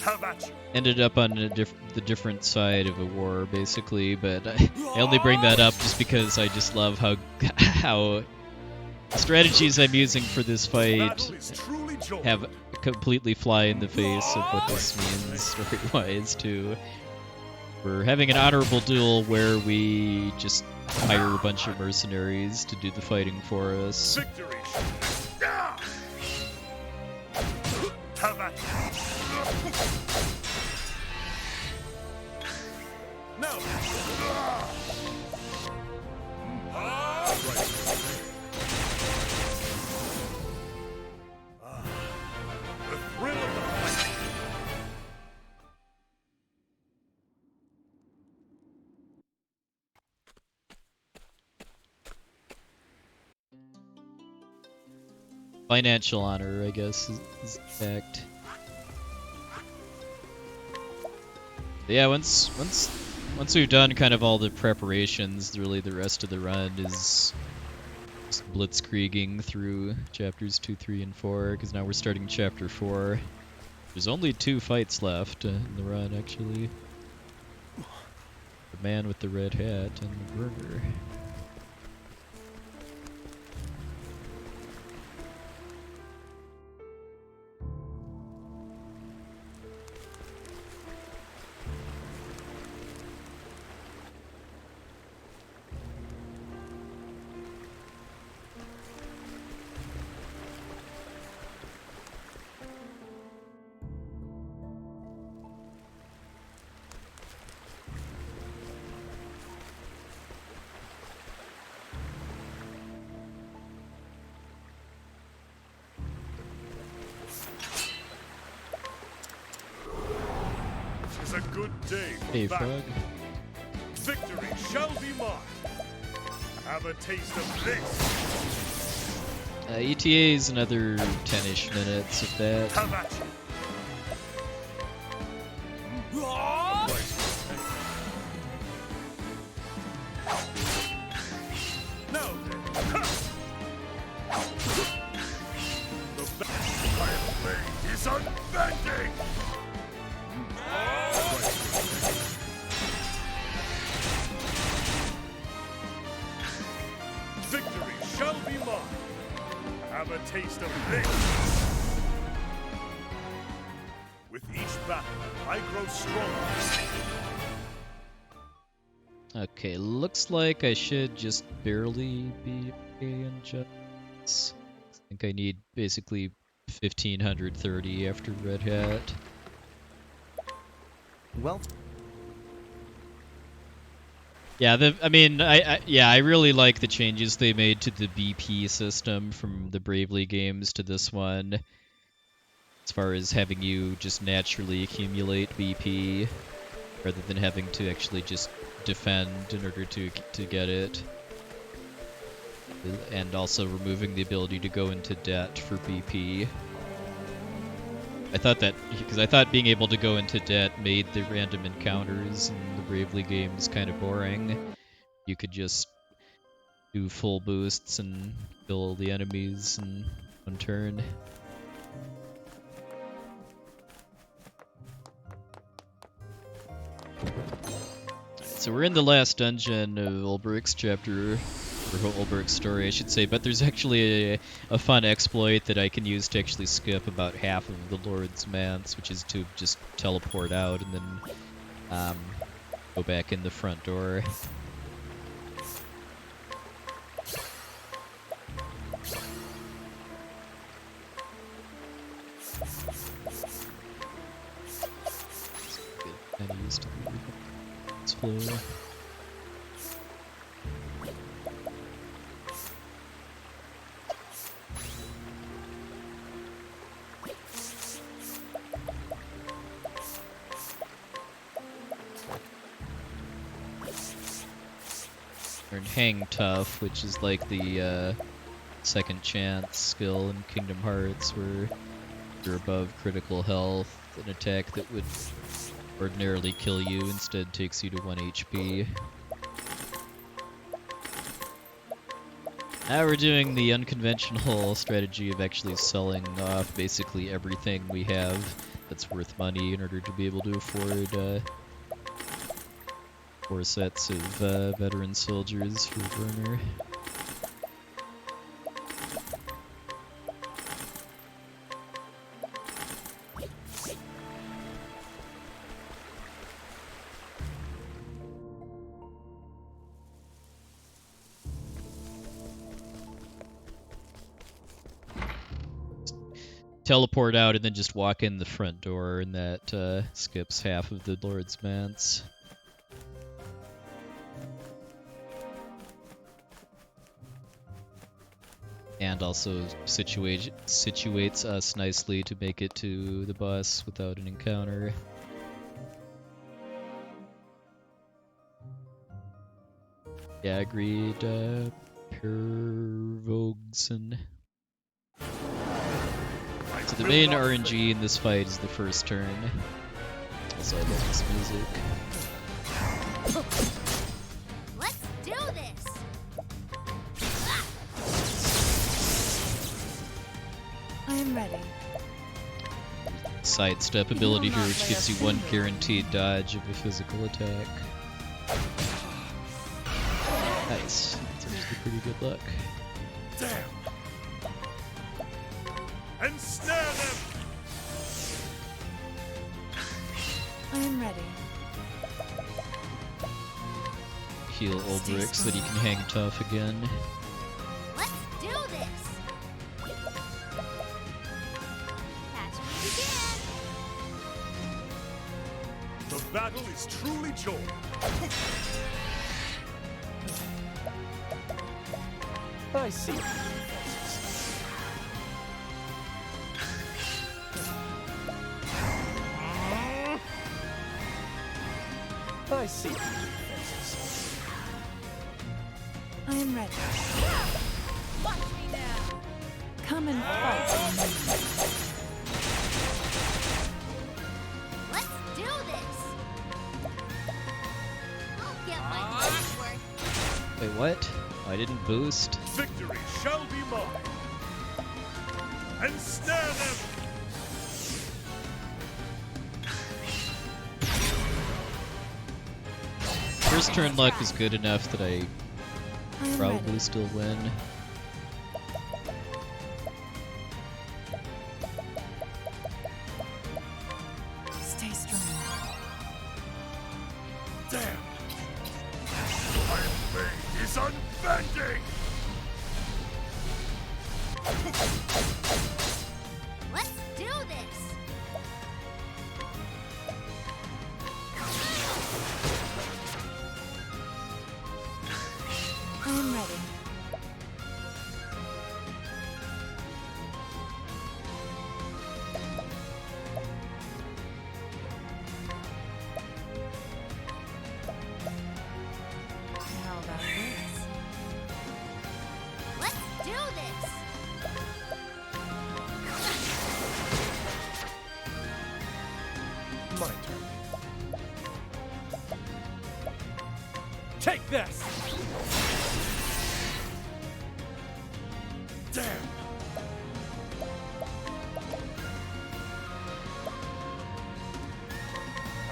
B: Have at you.
A: ended up on the different side of a war, basically. But I only bring that up just because I just love how how the strategies I'm using for this fight
B: Battle is truly joined.
A: have completely fly in the face of what this means story-wise too. We're having an honorable duel where we just hire a bunch of mercenaries to do the fighting for us.
B: Victory. Have at you. No. The thrill of the fight.
A: Financial honor, I guess, is the fact. But yeah, once we've done kind of all the preparations, really the rest of the run is just blitzkrieging through chapters 2, 3, and 4, because now we're starting chapter 4. There's only 2 fights left in the run, actually. The man with the red hat and the Werner.
B: It's a good day for
A: Hey,
B: battle.
A: Frog.
B: Victory shall be mine. Have a taste of this.
A: ETA is another 10-ish minutes of that.
B: Have at you. Now then. The vampire blade is unbending. Victory shall be mine. Have a taste of this. With each battle, I grow stronger.
A: Okay, looks like I should just barely be okay in jumps. I think I need basically 1530 after Red Hat.
G: Well,
A: Yeah, I really like the changes they made to the BP system from the Bravely games to this one. As far as having you just naturally accumulate BP, rather than having to actually just defend in order to get it. And also removing the ability to go into debt for BP. I thought being able to go into debt made the random encounters in the Bravely games kind of boring. You could just do full boosts and kill the enemies in one turn. So we're in the last dungeon of Olberic's chapter, or Olberic's story, I should say, but there's actually a fun exploit that I can use to actually skip about half of the Lord's Manse, which is to just teleport out and then go back in the front door. Get kinda used to this flow. Learned Hang Tough, which is like the second chance skill in Kingdom Hearts, where you're above critical health, an attack that would ordinarily kill you instead takes you to 1 HP. Now we're doing the unconventional strategy of actually selling off basically everything we have that's worth money in order to be able to afford 4 sets of veteran soldiers for Werner. Teleport out and then just walk in the front door, and that skips half of the Lord's Manse. And also situates us nicely to make it to the bus without an encounter. Yeah, agreed. Pervogson. So the main RNG in this fight is the first turn. Also, I love this music.
C: Let's do this.
F: I am ready.
A: Sidestep ability here, which gives you 1 guaranteed dodge of a physical attack. Nice. That's actually pretty good luck.
B: Damn! Ensnare them!
F: I am ready.
A: Heal Olberic so that he can hang tough again.
C: Let's do this. Catch me if you
B: The battle is truly joined.
D: I see. I see.
F: I am ready.
C: Watch me now.
F: Come and fight.
C: Let's do this. I'll get my money's worth.
A: Wait, what? Oh, I didn't boost?
B: Victory shall be mine. Ensnare them!
A: First turn luck is good enough that I
F: I am
A: probably
F: ready.
A: still win.
F: Stay strong.
B: Damn! My blade is unbending!
C: Let's do this.
F: I am ready. How about this?
C: Let's do this.
D: My turn. Take this!
B: Damn!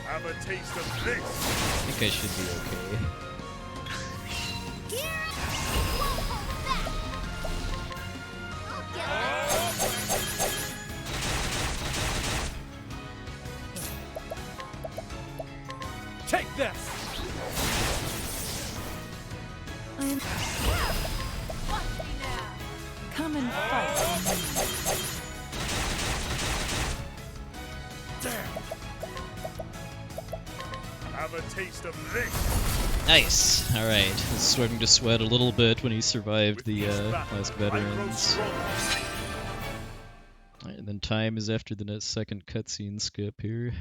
B: Have a taste of this!
A: I think I should be okay.
C: Here, won't hold back. I'll get my
D: Take this!
F: I am.
C: watch me now.
F: Come and fight.
B: Damn! Have a taste of this!
A: Nice! Alright, was starting to sweat a little bit when he survived the
B: With each battle,
A: last
B: I grow
A: veterans.
B: stronger.
A: Alright, and then time is after the second cutscene skip here.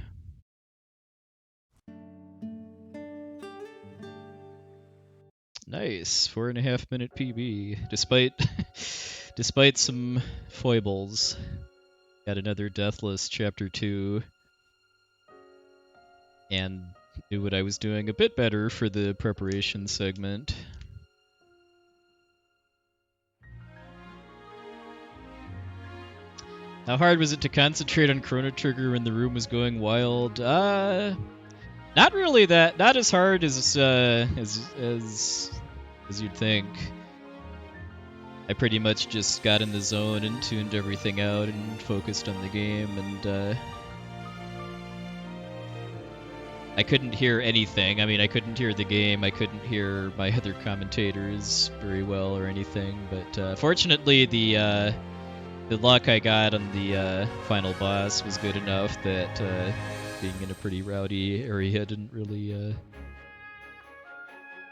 A: Nice, 4.5 minute PB, despite some foibles. Got another Deathless Chapter 2, and knew what I was doing a bit better for the preparation segment. How hard was it to concentrate on Chrono Trigger when the room was going wild? Not really that. Not as hard as you'd think. I pretty much just got in the zone and tuned everything out and focused on the game, and I couldn't hear anything. I mean, I couldn't hear the game. I couldn't hear my other commentators very well or anything. But fortunately, the luck I got on the final boss was good enough that being in a pretty rowdy area didn't really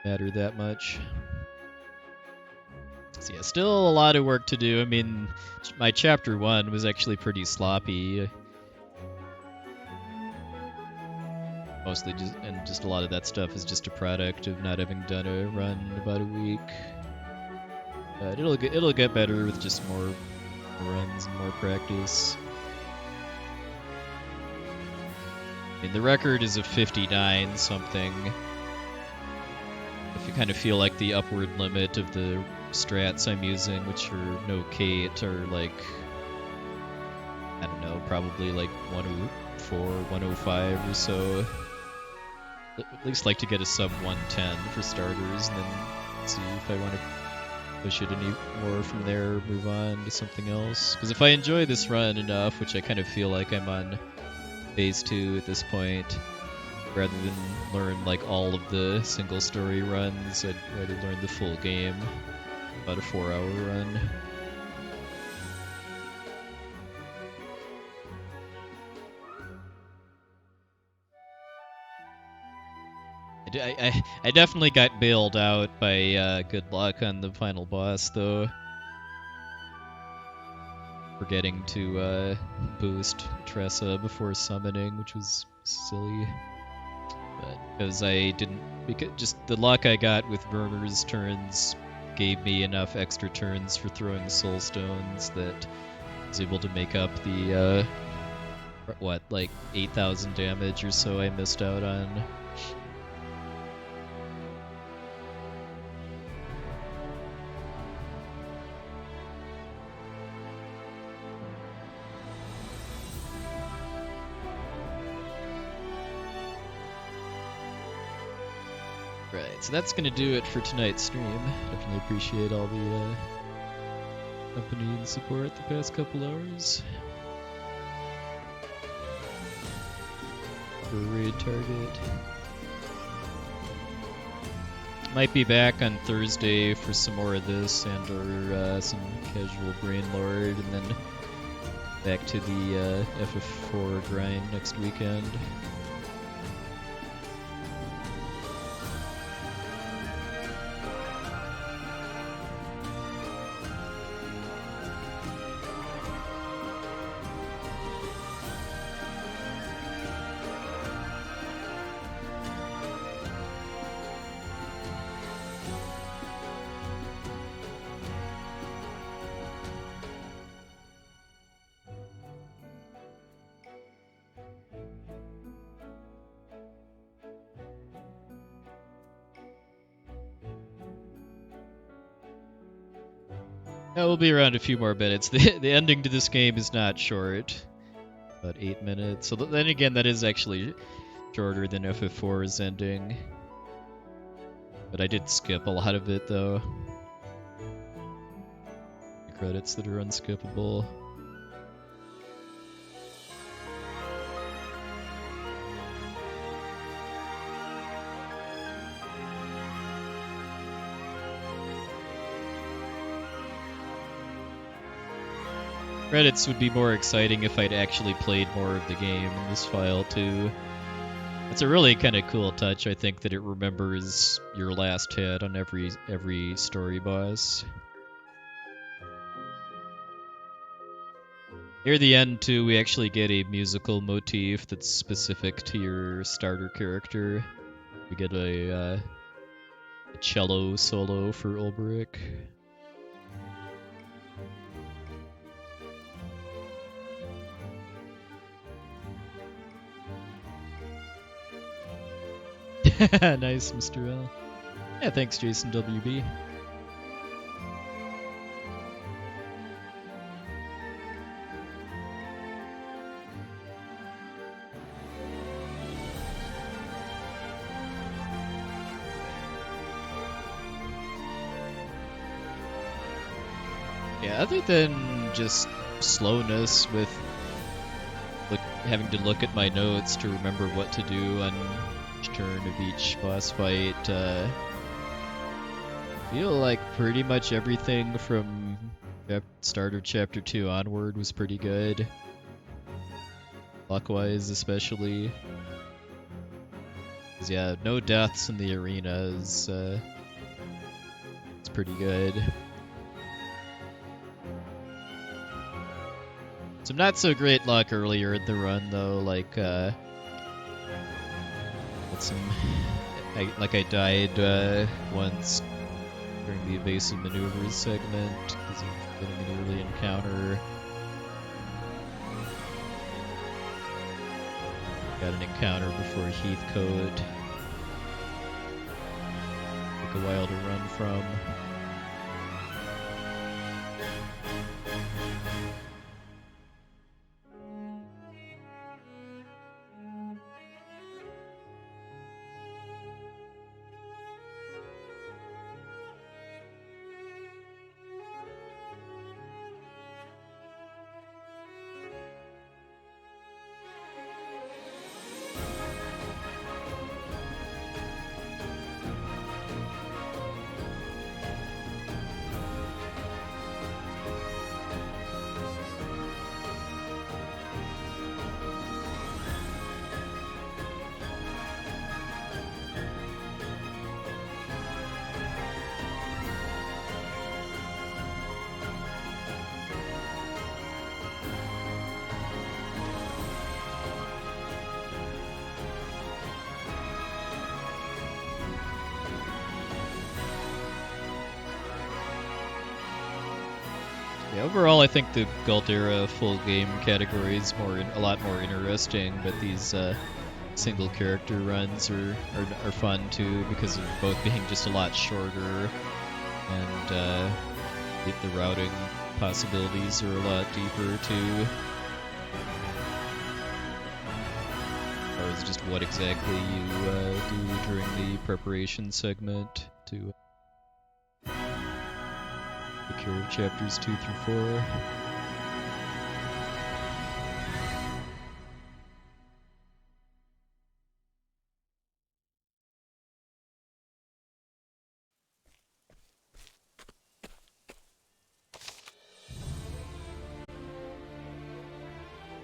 A: matter that much. So yeah, still a lot of work to do. I mean, my chapter 1 was actually pretty sloppy. Mostly just a lot of that stuff is just a product of not having done a run in about a week. But it'll get better with just more runs and more practice. I mean, the record is a 59 something. If you kind of feel like the upward limit of the strats I'm using, which are no Kate, are like, I don't know, probably like 104, 105 or so. At least like to get a sub 110 for starters, and then see if I want to push it any more from there, move on to something else. Because if I enjoy this run enough, which I kind of feel like I'm on phase 2 at this point, rather than learn like all of the single story runs, I'd rather learn the full game. About a 4-hour run. I definitely got bailed out by good luck on the final boss, though. Forgetting to boost Tressa before summoning, which was silly. But because just the luck I got with Werner's turns gave me enough extra turns for throwing soul stones that I was able to make up the like 8,000 damage or so I missed out on. Right, so that's going to do it for tonight's stream. Definitely appreciate all the company and support the past couple hours. For raid target. Might be back on Thursday for some more of this and or some casual Brain Lord, and then back to the FF4 grind next weekend. Yeah, we'll be around a few more minutes. The ending to this game is not short. About 8 minutes. So then again, that is actually shorter than FF4's ending. But I did skip a lot of it, though. The credits that are unskippable. Credits would be more exciting if I'd actually played more of the game in this file, too. It's a really kind of cool touch, I think, that it remembers your last hit on every story boss. Near the end, too, we actually get a musical motif that's specific to your starter character. We get a cello solo for Olberic. Nice, Mr. L. Yeah, thanks, Jason WB. Yeah, other than just slowness with having to look at my notes to remember what to do on each turn of each boss fight, I feel like pretty much everything from start of Chapter 2 onward was pretty good. Luck-wise, especially. 'Cause, yeah, no deaths in the arena is it's pretty good. Some not so great luck earlier in the run though, like I died once during the evasive maneuvers segment because of getting an early encounter. Got an encounter before Heathcote. Took a while to run from. Yeah, overall, I think the Galdera full game category is a lot more interesting, but these single character runs are fun too because of both being just a lot shorter and the routing possibilities are a lot deeper too. As far as just what exactly you do during the preparation segment to the cure chapters 2 through 4.